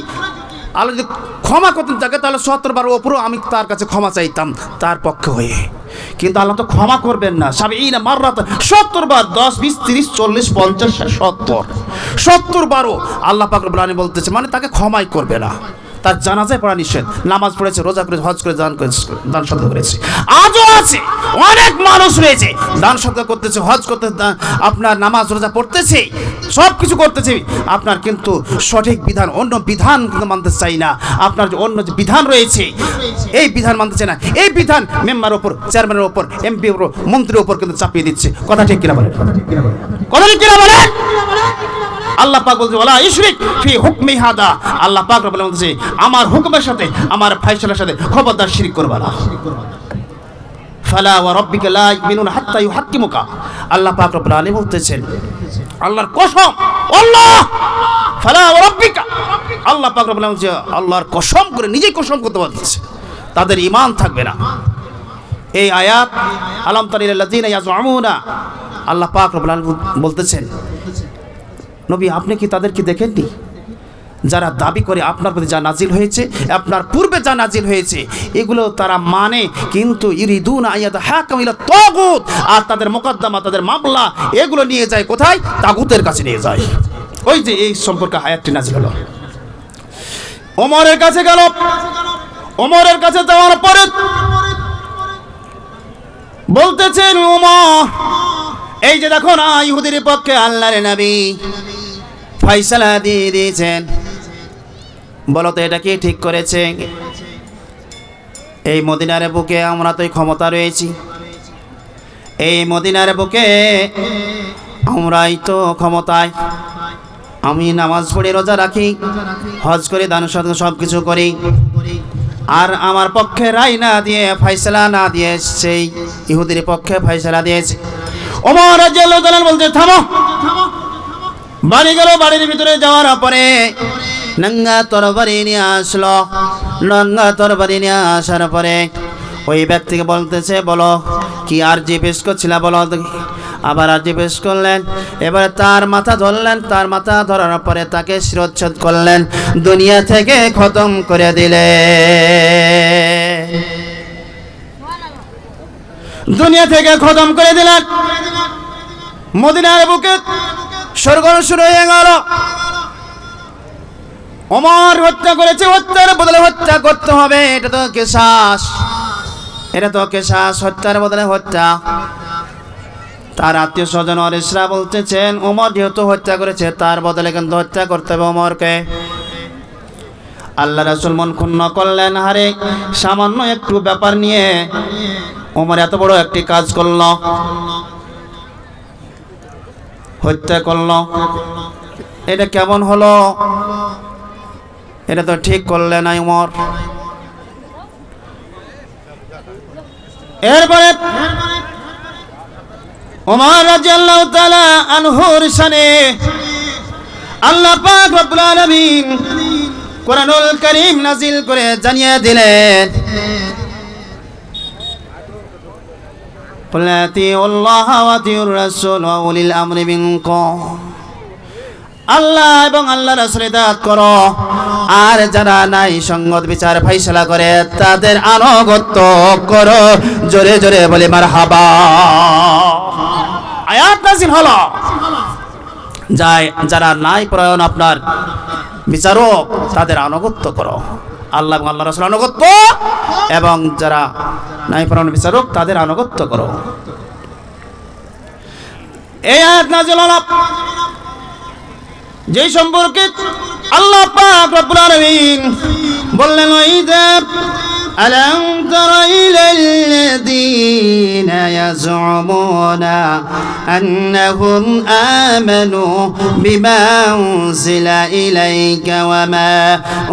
আল্লাহ যদি ক্ষমা করতেন তাকে, তাহলে ৭০ বারের ওপরেও আমি তার কাছে ক্ষমা চাইতাম তার পক্ষে হয়ে। কিন্তু আল্লাহ তো ক্ষমা করবেন না। ৭০ বার, 10, 20, 30, 40, 50, 60, 70 বারও আল্লাহ পাক রব্বুল আলামিন বলতেছে, মানে তাকে ক্ষমাই করবে না। তার জানাজায় পড়া নিষেধ। নামাজ পড়েছে, রোজা করেছে, হজ করে, দান সদকা করেছে। আজও আছে অনেক মানুষ রয়েছে, দান সদকা করতেছে, হজ করতেছে, আপনার নামাজ রোজা পড়তেছে, সব কিছু করতেছে, আপনার কিন্তু সঠিক বিধান, অন্য বিধান কিন্তু মানতে চাই না। আপনার যে অন্য যে বিধান রয়েছে এই বিধান মানতে চাই না। এই বিধান মেম্বারের ওপর, চেয়ারম্যানের ওপর, এমপির ওপর, মন্ত্রীর ওপর কিন্তু চাপিয়ে দিচ্ছে। কথা ঠিক কিনা বলেন? কথা ঠিক কিনা বলেন? আল্লাহ পাক বলছে, ওয়ালা ইশরিক ফি হুকমি হাদা। আল্লাহ পাক রব্বুল আলামিন বলছে, আমার হুকুমের সাথে, আমার ফয়সালার সাথে খবরদার শিরক করবা না। ফালা ওয়া রাব্বিকা লা ইউমিনুনা হাত্তা ইউহাক্কিমুকা। আল্লাহ পাক রব্বুল আলামিন বলতেছেন, আল্লাহর কসম, আল্লাহ ফালা ওয়া রাব্বিকা, আল্লাহ পাক রব্বুল আলামিন আল্লাহর কসম করে নিজেই কসম করতে বলছে, তাদের ঈমান থাকবে না। এই আয়াত আলাম তারা ইলাল্লাযিনা ইয়াজউমুনা, আল্লাহ পাক রব্বুল আলামিন বলতেছেন, নবী আপনি কি তাদেরকে দেখেননি যারা দাবি করে আপনার প্রতি যা নাজিল হয়েছে, আপনার পূর্বে যা নাজিল হয়েছে এগুলো তারা মানে, কিন্তু ইরিদুনা আইয়াদহাকামু ইলা তাগুত, আর তাদের মোকদ্দমা, তাদের মামলা এগুলো নিয়ে যায় কোথায়? তাগুতের কাছে নিয়ে যায়। ওই যে এই সম্পর্কে আয়াতটি নাজিল হলো। ওমরের কাছে গেল, ওমরের কাছে যাওয়ার পরে বলতেছেন, ওমর এই যে দেখো না, ইহুদির পক্ষে আল্লাহর নবী ফয়সালা দিয়ে দিয়েছেন, বলো তো এটা কি ঠিক করেছে? এই মদিনার বুকে আমরা তো ক্ষমতা রয়েছি, এই মদিনার বুকে আমরাই তো ক্ষমতায়, আমি নামাজ পড়ে, রোজা রাখি, হজ করে, দান সদকা সব কিছু করি, আর আমার পক্ষে রায় না দিয়ে, ফয়সালা না দিয়ে সেই ইহুদির পক্ষে ফয়সালা দিয়েছে। ওমর রাদিয়াল্লাহু তাআলা বলতে থামো। বাড়ি গেল, বাড়ির ভিতরে যাওয়ার পরে নঙ্গা তরবারি নিয়ে আসলো। নঙ্গা তরবারি নিয়ে আসার পরে ওই ব্যক্তিকে বলতেছে, বলো কি আরজি পেশ করছিল বলো। আবার আরজি পেশ করলেন। এবারে তার মাথা ধরলেন। তার মাথা ধরার পরে তাকে শিরোচ্ছেদ করলেন, দুনিয়া থেকে খতম করে দিলে। দুনিয়া থেকে খতম করে দিলেন। মদিনার বুকে সরগরম শুরু হয়ে গেল। ওমর হত্যা করেছে, হত্যার বদলে হত্যা করতে হবে। এটা তো কিসাস, এটা তো কিসাস, হত্যার বদলে হত্যা। তার আত্মীয় স্বজন ওয়ারিসরা বলতেছেন, ওমর যেহেতু হত্যা করেছে তার বদলে কিন্তু হত্যা করতে হবে ওমরকে। আল্লাহ রাসূল মন ক্ষুণ্ণ করলেন, হারে সামান্য একটু ব্যাপার নিয়ে ওমর এত বড় একটি কাজ করল, হত্যা করল। এটা কেমন হলো? এটা তো ঠিক করলে না ওমর। এরপরে ওমর রাদিয়াল্লাহু তাআলা আনহুর শানে আল্লাহ পাক রব্বুল আলামিন কোরআনুল কারীম নাযিল করে জানিয়ে দিলেন, কুল আতিউল্লাহ ওয়া আতিউর রাসূল ওয়া উলিল আমরি মিনকুম। আল্লাহ এবং আল্লাহর রাসূলের ইতাআত করো, আর যারা নাই সঙ্গত বিচার ফয়সালা করে তাদের আনুগত্য করো। জোরে জোরে বলে মারহাবা। আয়াত নাযিল হলো, যারা নাই প্রয়োজন আপনার বিচারক তাদের আনুগত্য করো। আল্লাহ এবং আল্লাহর রাসূলের আনুগত্য, এবং যারা নাই প্রয়োজন বিচারক তাদের আনুগত্য করো। এই আয়াত নাযিল হলো যেই সম্পর্কে আল্লাহ পাক রব্বুল আলামিন বললেন, ওয়াইদা আলাম তারা ইলাল্লাযীনা ইয়াজউমুনা আন্নাহুম আমানু বিমা উনজিলা ইলাইকা ওয়া মা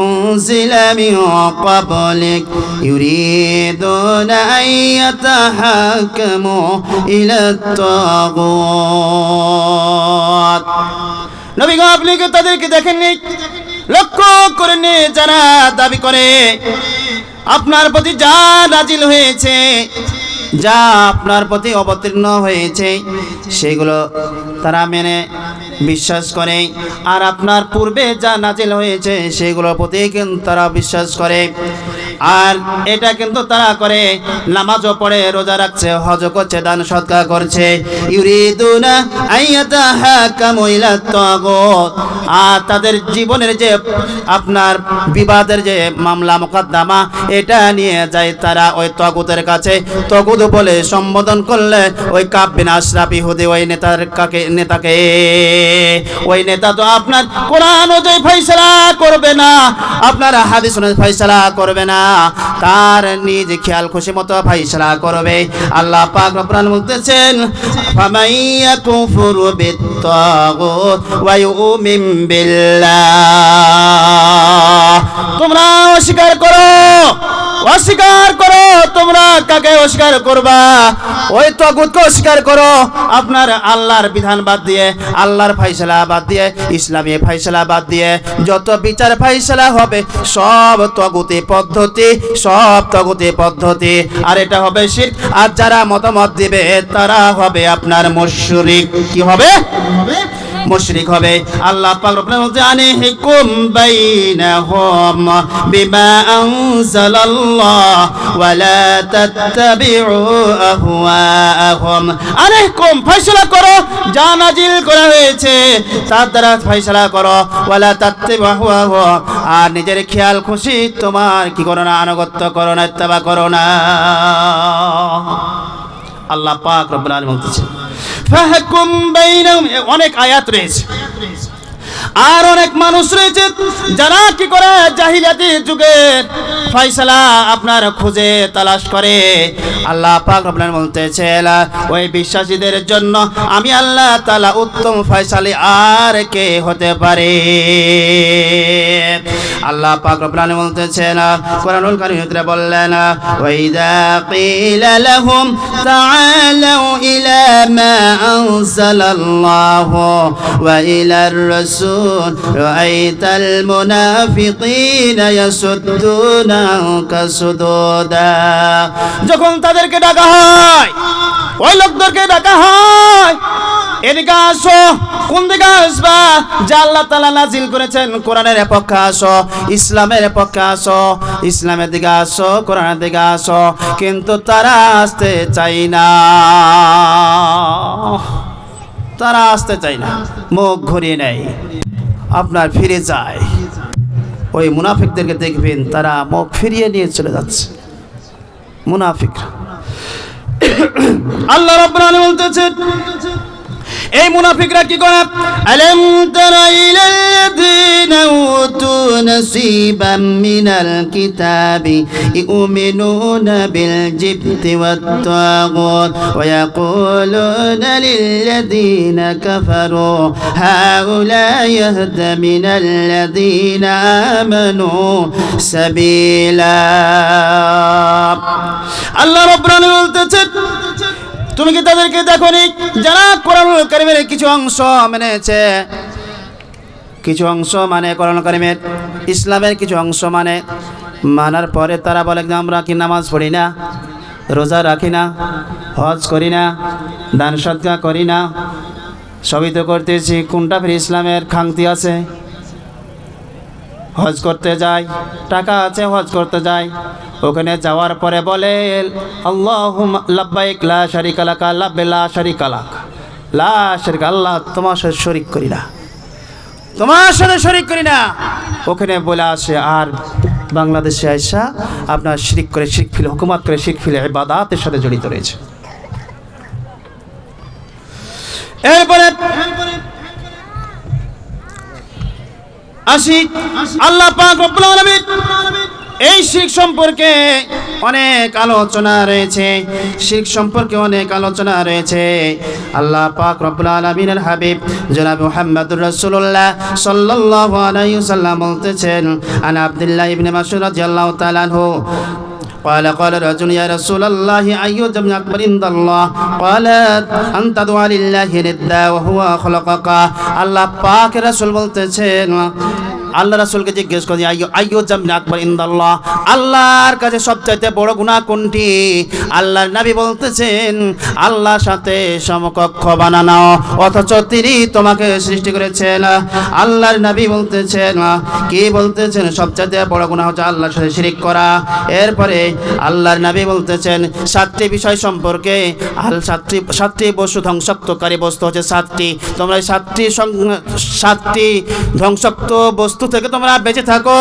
উনজিলা মিন ক্বাবলিক ইউরিদুনা আন ইয়াতাহাকামু ইলাত তাগুত। নবী গো, আপনি কি তাদেরকে দেখেননি, লক্ষ্য করেননি যারা দাবি করে আপনার প্রতি যা নাজিল হয়েছে, যা আপনার প্রতি অবতীর্ণ হয়েছে সেগুলো তারা মেনে বিশ্বাস করে, আর আপনার পূর্বে যা নাজিল হয়েছে সেগুলোর প্রতি কিন্তু তারা বিশ্বাস করে। আর এটা কিন্তু তারা করে, নামাজও পড়ে, রোজা রাখছে, হজ করছে, দান সদকা করছে। ইউরিদুনা আইয়াতাহাকামু ইলাত তাগুত। আর তাদের জীবনের যে আপনার বিবাদের যে মামলা মোকদ্দমা, এটা নিয়ে যায় তারা ওই তাগুতের কাছে। তাগুত বলে সম্বোধন করলে ওই কাব বিন আশরাফ ইহুদি ওই নেতাকে ওই নেতা তো আপনার কোরআন অনুযায়ী ফয়সালা করবে না, আপনার হাদিস অনুযায়ী ফয়সালা করবে না, তার নিজ খেয়াল খুশি মতো ফয়সালা করবে। আল্লাহ পাক রব্বুল আলামিন বলতেছেন, ফামাইয়া কুফুরু বিত-তাগুত ওয়া ইউমিন বিল্লাহ। তোমরা অস্বীকার করো, অস্বীকার করো। তোমরা কাকে অস্বীকার করবা? ওই তাগুতকে অস্বীকার করো। আপনার আল্লাহর বিধান বাদ দিয়ে, আল্লাহর ফয়সালা বাদ দিয়ে, ইসলামী ফয়সালা বাদ দিয়ে যত বিচার ফয়সালা হবে সব তাগুতি পদ্ধতি, সব তাগুতি পদ্ধতি। আর এটা হবে শিরক। আর যারা মতামত দিবে তারা হবে আপনার মুশরিক। কি হবে? মুশরিক হবে। আল্লাহ পাক রব্বুল আলামিন বলতে, আনিহকুম বাইনাহুম বিমা আনজালাল্লাহ ওয়া লা তাত্তাবিউ আহওয়াআহুম। আনিহকুম, ফয়সালা করো, যা নাজিল করা হয়েছে তার দ্বারা ফয়সালা করো। ওয়া লা তাত্তাবিউ আহওয়াআহুম, আর নিজের খেয়াল খুশি তোমার কি করো না, আনুগত্য করো না, ইত্তেবা করো না। আল্লাহ পাক রব্বুল আলামিন বলতেছেন, ফাহকুম বাইনাহুম। অনেক আয়াত রয়েছে, আর অনেক মানুষ রয়েছে যারা কি করে জাহিলিয়াতি যুগের ফয়সালা আপনার খুঁজে তালাশ করে, আল্লাহ পাক রব্বুল আলামিন বলতেছেন ওই বিশ্বাসীদের জন্য আমি আল্লাহ তাআলা উত্তম ফয়সালি আর কে হতে পারে। আল্লাহ পাক রব্বুল আলামিন বলতেছেন কোরআনুল কারীমে বললেন ওয়াইদা কিলা লাহুম তাআলাউ ইলা মা আনজালাল্লাহু ওয়া ইলার রাসূল রাআইতাল মুনাফিকিনা ইয়াসুদ্দুনা আনকা সুদুদা। যখন তাদেরকে ডাকা হয়, ওই লোকদেরকে ডাকা হয়, এদিকে আসো। কোন দিকে আসবা? যা আল্লাহ তাআলা নাজিল করেছেন কোরআনের পক্ষে আসো, ইসলামের পক্ষে আসো, ইসলামের দিকে আসো, কোরআনের দিকে আসো। কিন্তু তারা আসতে চাই না, তারা আসতে চাই না, মুখ ঘুরিয়ে নেয়, আপনার ফিরে যায়। ওই মুনাফিকদেরকে দেখবেন তারা মুখ ফিরিয়ে নিয়ে চলে যাচ্ছে, মুনাফিকরা। আল্লাহ রাব্বুল আলামিন বলতেছেন এই মুনাফিকরা কি করে? আলাম তারা ইলাল্লাযীনা উতু নাসীবাম মিনাল কিতাবি ইউমিনুনা বিল জিবতি ওয়াত তাগুত ওয়া ইয়াকুলুনা লিল্লাযীনা কাফারু হাউলা ইয়াহদা মিনাল্লাযীনা আমানু সাবিলা। আল্লাহ রাব্বুল আলামিন বলতেছেন তুমি কি তাদেরকে দেখোনি যারা কোরআনুল কারীমের কিছু অংশ মেনেছে, কিছু অংশ মানে কোরআনুল কারীমের ইসলামের কিছু অংশ মানে মানার পরে তারা বলে আমরা কি নামাজ পড়ি না, রোজা রাখি না, হজ করি না, দান সদকা করি না, সবই তো করতেছি, কোনটা ফির ইসলামের খামতি আছে? হজ করতে যায়, টাকা আছে, হজ করতে যায়, ওখানে যাওয়ার পরে বলে আল্লাহুম্মা লাব্বাইক লা শারিকা লাকা লাব্বাইক লা শারিকা লাক, লা শারিকা, আল্লাহ তোমার সাথে শরীক করি না, তোমার সাথে শরীক করি না, ওখানে বলে আসে। আর বাংলাদেশে আইসা আপনার শিরক করে, শিরক ফিল হুকুমাত করে, শিরক ফিল ইবাদাতের সাথে জড়িত রয়েছে। এরপরে আসি আল্লাহ পাক রব্বুল আলামিন এই শিরক সম্পর্কে অনেক আলোচনা রয়েছে, শিরক সম্পর্কে অনেক আলোচনা রয়েছে। আল্লাহ পাক রব্বুল আলামিনের হাবিব জনাব মুহাম্মদুর রাসূলুল্লাহ সাল্লাল্লাহু আলাইহি ওয়াসাল্লাম বলতেছেন আন আব্দুল্লাহ ইবনে মাসউদ রাদিয়াল্লাহু তাআলা আনহু قال قال رجل يا رسول الله أي ذنب أكبر عند الله قال أن تدعو لله ندا وهو خلقك। আল্লাহ পাক রাসূল বলতেছেন, আল্লাহ রাসূলকে জিজ্ঞেস করেন আইয়ু যামবিন আকবার ইনদাল্লাহ, আল্লাহর কাছে সবচাইতে বড় গুনাহ কোনটি? আল্লাহর নবী বলতেছেন আল্লাহর সাথে সমকক্ষ বানানো, অথচ তিনি তোমাকে সৃষ্টি করেছেন। আল্লাহর নবী বলতেছেন, কি বলতেছেন? সবচাইতে বড় গুনাহ হচ্ছে আল্লাহর সাথে শিরক করা। এরপরে আল্লাহর নবী বলতেছেন 7টি বিষয় সম্পর্কে, সাতটি বস্তু ধ্বংসাত্মকারী বস্তু হচ্ছে 7টি, তোমরা 7টি ধ্বংসাত্মক বস্তু থেকে তোমরা বেঁচে থাকো।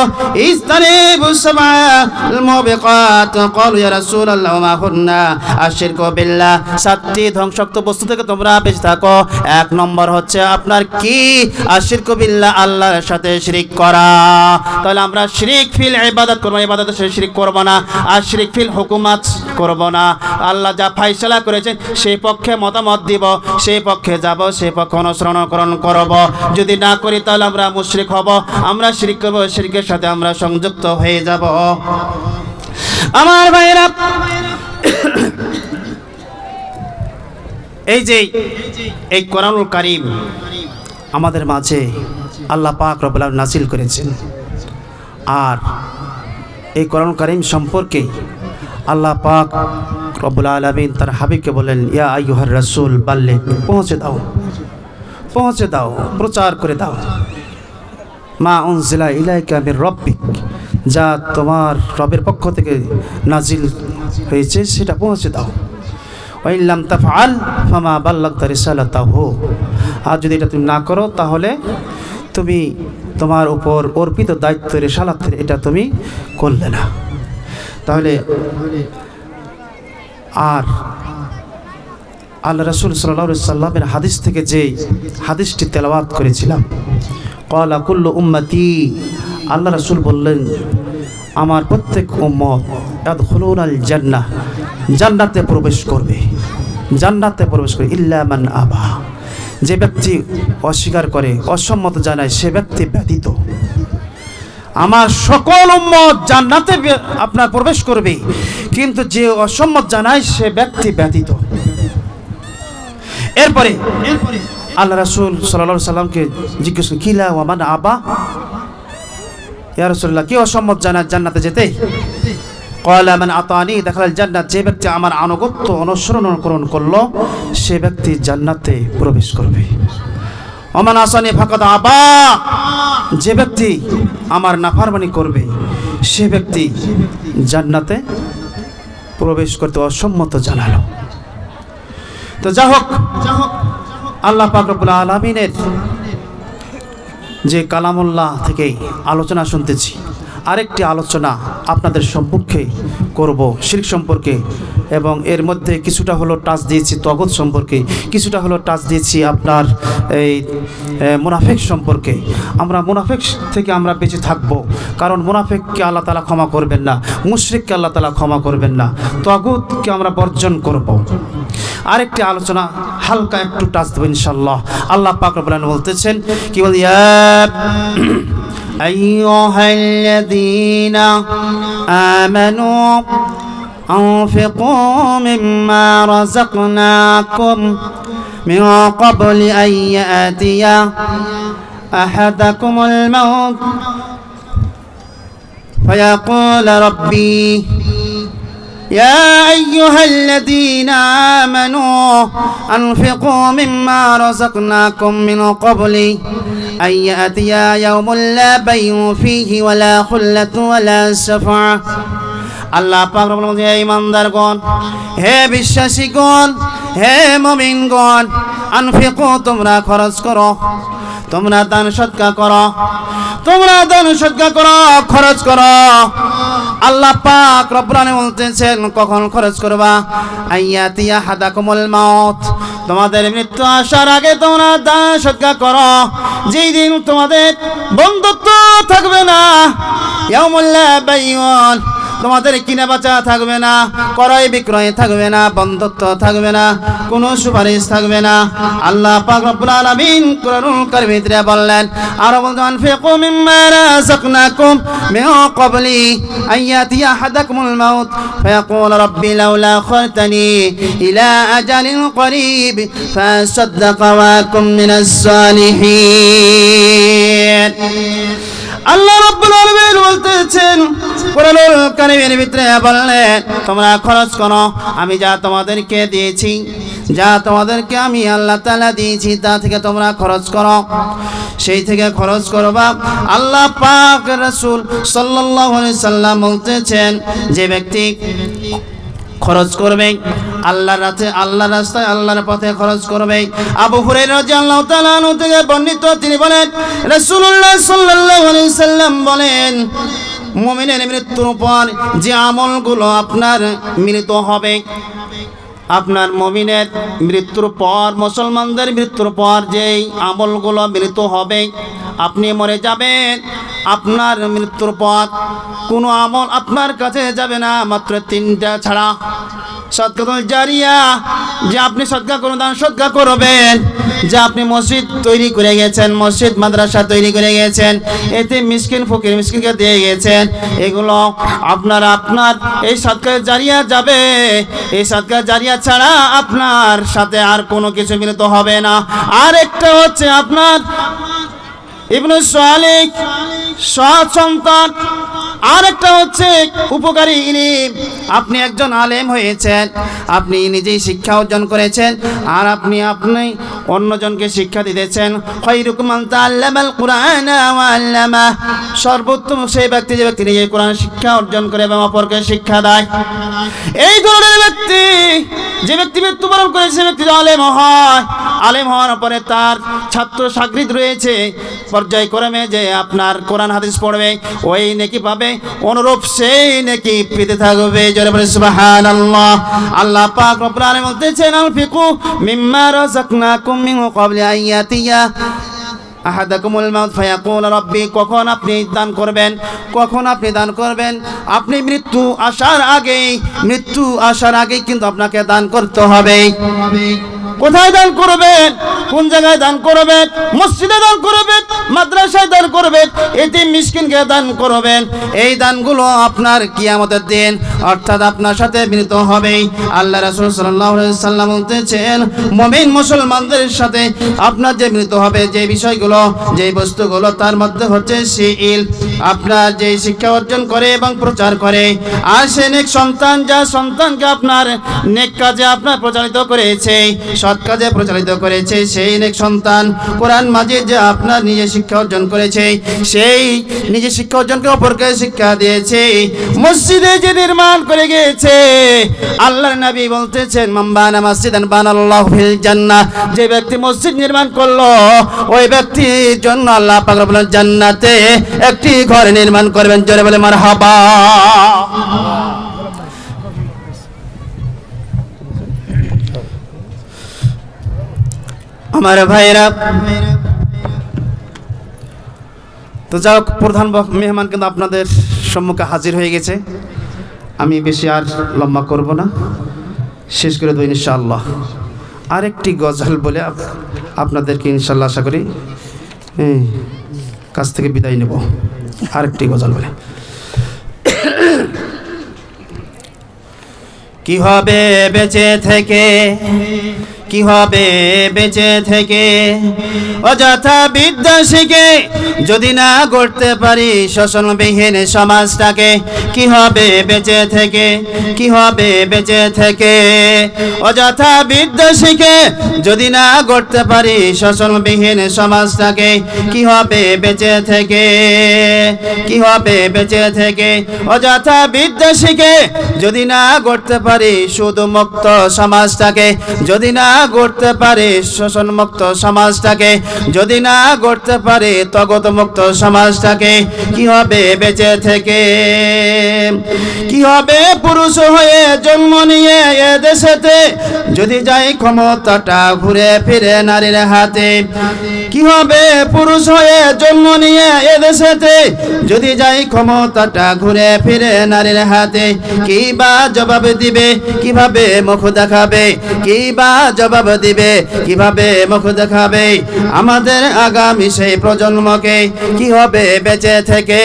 ইজতানিবুস সামাল মুবিকাত ক্বালু ইয়া রাসূলুল্লাহ মা হুন্না আশরিকু বিল্লাহ। 7টি ধ্বংসাত্মক বস্তু থেকে তোমরা বেঁচে থাকো। 1 নম্বর হচ্ছে আপনার কি? আশরিকু বিল্লাহ, আল্লাহর সাথে শিরক করা। তাহলে আমরা শিরক ফিল ইবাদত করব, ইবাদতের সাথে শিরক করব না, আর শিরক ফিল হুকুমাত করব না। আল্লাহ যা ফয়সালা করেছেন সেই পক্ষে মতামত দিব, সেই পক্ষে যাব, সেই পক্ষে অনুসরণ করব। যদি না করি তাহলে আমরা মুশরিক হব, আমরা শিরক করব, শিরকের সাথে আমরা সংযুক্ত হয়ে যাব। আমার ভাইরা, এই যে এই কোরআনুল কারীম আমাদের মাঝে আল্লাহ পাক রব্বুল আলামিন নাযিল করেছেন, আর এই কোরআনুল কারীম সম্পর্কে আল্লাহ পাক রব্বুল আলামিন তার হাবিবকে বলেন ইয়া আইয়ুহার রাসূল বাল্লিগ, পৌঁছে দাও, পৌঁছে দাও, প্রচার করে দাও। মা উনজিলা ইলাইকা মির রাব্বিক, যা তোমার রবের পক্ষ থেকে নাজিল হয়েছে সেটা পৌঁছে দাও। ওয়া ইল্লাম তাফআল ফামা বাল্লাগতা রিসালাতাহু, আর যদি এটা তুমি না করো তাহলে তুমি তোমার উপর অর্পিত দায়িত্ব রিসালাতের এটা তুমি করলে না। তাহলে আর আল্লাহ রাসূল সাল্লাল্লাহু আলাইহি ওয়াসাল্লামের হাদিস থেকে যে হাদিসটি তেলাওয়াত করেছিলাম, ক্বালা কুল্লু উম্মতি, আল্লাহ রাসূল বললেন আমার প্রত্যেক উম্মত ইয়াদখুলুনাল জান্নাহ, জান্নাতে প্রবেশ করবে, জান্নাতে প্রবেশ করবে। ইল্লা মান আবা, যে ব্যক্তি অস্বীকার করে, অসম্মত জানায়, সে ব্যক্তি ব্যতীত। আমার সকল উম্মত জান্নাতে আপনার প্রবেশ করবে, কিন্তু যে অসম্মত জানায় সে ব্যক্তি ব্যতীত। এরপরে আল্লাহ রাসূল সাল্লাল্লাহু আলাইহি সাল্লামকে জিজ্ঞেস করেন, কিলা ওয়া মান আবা, ইয়া রাসূলুল্লাহ, কি অসম্মত জানায় জান্নাতে যেতে? ক্বালা মান আতানি দাখালাল জান্নাত, যে ব্যক্তি আমার আনুগত্য অনুসরণ করলো সে ব্যক্তি জান্নাতে প্রবেশ করবে। ওমান আসানি ফাকাদ আবা, যে ব্যক্তি আমার নাফরমানি করবে সে ব্যক্তি জান্নাতে প্রবেশ করতে অসম্মত জানালো। তো যা হোক, আল্লাহ পাক রব্বুল আলামিনের যে কালামুল্লাহ থেকে আলোচনা শুনতেছি, আরেকটি আলোচনা আপনাদের সম্মুখে করব শিরক সম্পর্কে, এবং এর মধ্যে কিছুটা হলো টাচ দিয়েছি তগত সম্পর্কে, কিছুটা হলো টাচ দিয়েছি আপনার এই মুনাফিক সম্পর্কে। আমরা মুনাফিক থেকে আমরা বেঁচে থাকব, কারণ মুনাফিককে আল্লাহ তাআলা ক্ষমা করবেন না, মুশরিককে আল্লাহ তাআলা ক্ষমা করবেন না, তগুতকে আমরা বর্জন করব। আরেকটি আলোচনা হালকা একটু টাচ দেব ইনশাআল্লাহ। আল্লাহ পাক রব্বুল আলামিন বলতেছেন, কি বল, ইয়া আইয়ুহাল্লাযীনা আমানু أنفقوا مما رزقناكم من قبل أن يأتي أحدكم الموت فيقول ربي يا أيها الذين آمنوا أنفقوا مما رزقناكم من قبل أن يأتي يوم لا بيع فيه ولا خلة ولا شفاعة। আল্লাহ পাক রব্বুল আলামিন, হে ঈমানদারগণ, হে বিশ্বাসীগণ, হে মুমিনগণ, আনফিকু, তোমরা খরচ করো, তোমরা দান সদকা করো, তোমরা দান সদকা করো, খরচ করো। আল্লাহ পাক রব্বুল আলামিন বলতেছেন, কখন খরচ করবা? আইয়াতি আহাদাকুমুল মাউত, তোমাদের মৃত্যু আসার আগে তোমরা দান সদকা করো, যেই দিন তোমাদের বন্ধুত্ব থাকবে না, ইয়াউমুল লা বাইউন, তোমাদের কিনা বেচা থাকবে না, ক্রয় বিক্রয় থাকবে না, বন্ধুত্ব থাকবে না, কোনো সুপারিশ থাকবে না। আল্লাহ পাক রব্বুল আলামিন কুরআনুল কারীমের ভিতরে বললেন, আর বলতেন, আনফিকু মিম্মা রাযাকনাকুম মিন ক্বাবলি আন ইয়াতিয়া আহাদাকুমুল মাউত ফায়াকুল রাব্বি লাউলা আখরতানি ইলা আজালিন করিব ফাসাদদাকা ওয়া আকুম মিনাস সালিহিন। আল্লাহ রাব্বুল আলামিন বলতেছেন কুরআনুল কারীমের ভিতরে বললেন, তোমরা খরচ করো, আমি যা তোমাদেরকে দিয়েছি, যা তোমাদেরকে আমি আল্লাহ তাআলা দিয়েছি তা থেকে তোমরা খরচ করো, সেই থেকে খরচ করবা। আল্লাহ পাক রাসূল সাল্লাল্লাহু আলাইহি সাল্লাম বলতেছেন, যে ব্যক্তি খরচ করবে আল্লাহর রাস্তায়, আল্লাহর পথে খরচ করবে। আবু হুরায়রা রাদিয়াল্লাহু তাআলা আনহু থেকে বর্ণিত, তিনি বলেন, রাসূলুল্লাহ সাল্লাল্লাহু আলাইহি সাল্লাম বলেন, মুমিনের মৃত্যুর পর যে আমলগুলো আপনার মিলিত হবে, আপনার মুমিনের মৃত্যুর পর, মুসলমানদের মৃত্যুর পর যেই আমলগুলো মিলিত হবে, আপনি মরে যাবেন, আপনার মৃত্যুর পর কোনো আমল আপনার কাছে যাবে না, মাত্র তিনটা ছাড়া। সদকাতুল জারিয়া, যে আপনি সদকা করুন, দান সদকা করবেন, যে আপনি মসজিদ তৈরি করে গেছেন, মসজিদ মাদ্রাসা তৈরি করে গেছেন, এতে মিসকিন ফকির মিসকিনকে দিয়ে গেছেন, এগুলো আপনার এই সদকা জারিয়া যাবে। এই সদকা জারিয়া ছাড়া আপনার সাথে আর কোনো কিছু মিলিত হবে না। আর একটা হচ্ছে আপনার ইবনে সালিহ, সৎ সন্তান। আর একটা হচ্ছে উপকারী ইলম, আপনি একজন আলেম হয়েছেন, আপনি নিজেই শিক্ষা অর্জন করেছেন, আর আপনি অন্যজনকে শিক্ষা দিতেছেন। খায়রুকুম মান তাআল্লামাল কুরআনা ওয়া আল্লামা, সর্বোত্তম সেই ব্যক্তি যে ব্যক্তি নিজে কোরআন শিক্ষা অর্জন করে এবং অপরকে শিক্ষা দেয়। এই ধরনের ব্যক্তি, যে ব্যক্তি মৃত্যুবরণ করে, সে ব্যক্তি আলেম হয়। আলেম হওয়ার পরে তার ছাত্র ছাত্রী রয়েছে, পর্যায়ক্রমে যে আপনার কোরআন হাদিস পড়বে, ওই নেকি পাবে, অনুরূপ সেই নেকি পেতে থাকবে। জোরে বলে সুবহানাল্লাহ। আল্লাহ পাক রব্বুল আলামিন বলতেছেন, আনফিকু মিম্মা রাযাকনাকুম মিন ক্বাবলি আন ইয়াতিয়া আহাদাকুমুল মাউত ফায়াকুল রাব্বি, কখন আপনি দান করবেন, কখন আপনি দান করবেন? আপনি মৃত্যু আসার আগেই কিন্তু আপনাকে দান করতে হবে। কোথায় দান করবেন? কোন জায়গায় দান করবেন? মসজিদে দান করবেন, মাদ্রাসায় দান করবেন, এতিম মিসকিনকে দান করবেন। এই দানগুলো আপনার কিয়ামতের দিন অর্থাৎ আপনার সাথে মিলিত হবে। আল্লাহ রাসূল সাল্লাল্লাহু আলাইহি সাল্লাম বলতেছেন, মুমিন মুসলমানদের সাথে আপনার যে মিলিত হবে যে বিষয়গুলো, যে বস্তুগুলো, তার মধ্যে হচ্ছে শিল, আপনার যে শিক্ষা অর্জন করে এবং প্রচার করে। আর সে নেক সন্তান, যা সন্তানকে আপনার নেক কাজে আপনার প্রচারিত করেছে, সৎ কাজে প্রচারিত করেছে, সেই নেক সন্তান। কোরআন মাজিদ যে আপনার নিজে শিক্ষা অর্জন করেছে, সেই নিজে শিক্ষা অর্জনকে অপরকে শিক্ষা দিয়েছে। মসজিদে যে নির্মাণ করে গিয়েছে, আল্লাহর নবী বলতেছেন, মান বানা মসজিদান বানাল্লাহু ফিল জান্নাহ, যে ব্যক্তি মসজিদ নির্মাণ করলো, ওই ব্যক্তির জন্য আল্লাহ পাক রব্বুল আলামিন জান্নাতে একটি ঘর নির্মাণ করবেন। জোরে বলে মারহাবা। আমার ভাইরা, তো যাই হোক, প্রধান মেহমান কিন্তু আপনাদের সম্মুখে হাজির হয়ে গেছে। আমি বেশি আর লম্বা করব না, শেষ করে দেব ইনশাআল্লাহ। আরেকটি গজল বলে আপনাদেরকে ইনশাআল্লাহ আশা করি কাছ থেকে বিদায় নেব। আরেকটি গজল বলে, কি হবে বেঁচে থেকে, কি হবে বেঁচে থেকে, অযথা বিদ্যা শিখে যদি না গড়তে পারি শোষণবিহীন সমাজটাকে। কি হবে বেঁচে থেকে, কি হবে বেঁচে থেকে, অযথা বিদ্যা শিখে যদি না গড়তে পারি শোষণবিহীন সমাজটাকে। কি হবে বেঁচে থেকে, কি হবে বেঁচে থেকে, অযথা বিদ্যা শিখে যদি না গড়তে পারি সুদমুক্ত সমাজটাকে। যদি না গড়তে পারে শোষণ মুক্ত সমাজটাকে, যদি না গড়তে পারে তগত মুক্ত সমাজটাকে। কি হবে বেঁচে থেকে, কি হবে পুরুষ হয়ে জন্ম নিয়ে এ দেশেতে যদি যাই ক্ষমতাটা ঘুরে ফিরে নারীর হাতে। কি হবে পুরুষ হয়ে জন্ম নিয়ে এ দেশেতে যদি যাই ক্ষমতাটা ঘুরে ফিরে নারীর হাতে। কি বা জবাব দিবে, কিভাবে মুখ দেখাবে, কি বা জবাব দিবে, কিভাবে মুখ দেখাবে আমাদের আগামী সেই প্রজন্মকে। কি হবে বেঁচে থেকে,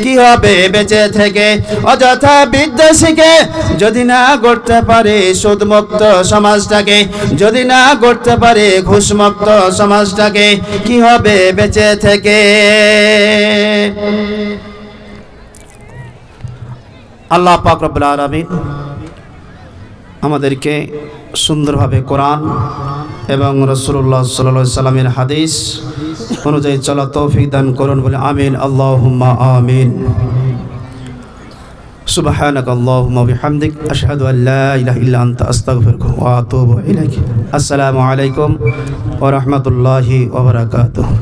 কি হবে বেঁচে থেকে, অযথা বিদ্যা শিখে যদি না গড়তে পারে সুদমুক্ত সমাজটাকে, যদি না গড়তে পারে ঘুষমুক্ত সমাজটাকে। কি হবে বেঁচে থেকে। আল্লাহ পাক রব্বুল আলামিন আমাদেরকে সুন্দরভাবে কোরআন এবং রাসূলুল্লাহ সাল্লাল্লাহু আলাইহি সাল্লামের হাদিস অনুযায়ী চলা তৌফিক দান করুন বলে আমিন, আল্লাহুম্মা আমিন। সুবহানাকা আল্লাহুম্মা বিহামদিক, আশহাদু আল্লা ইলাহা ইল্লা আনতা, আস্তাগফিরুকা ওয়া আতুবু ইলাইক। আসসালামু আলাইকুম ওয়া রাহমাতুল্লাহি ওয়া বারাকাতুহু।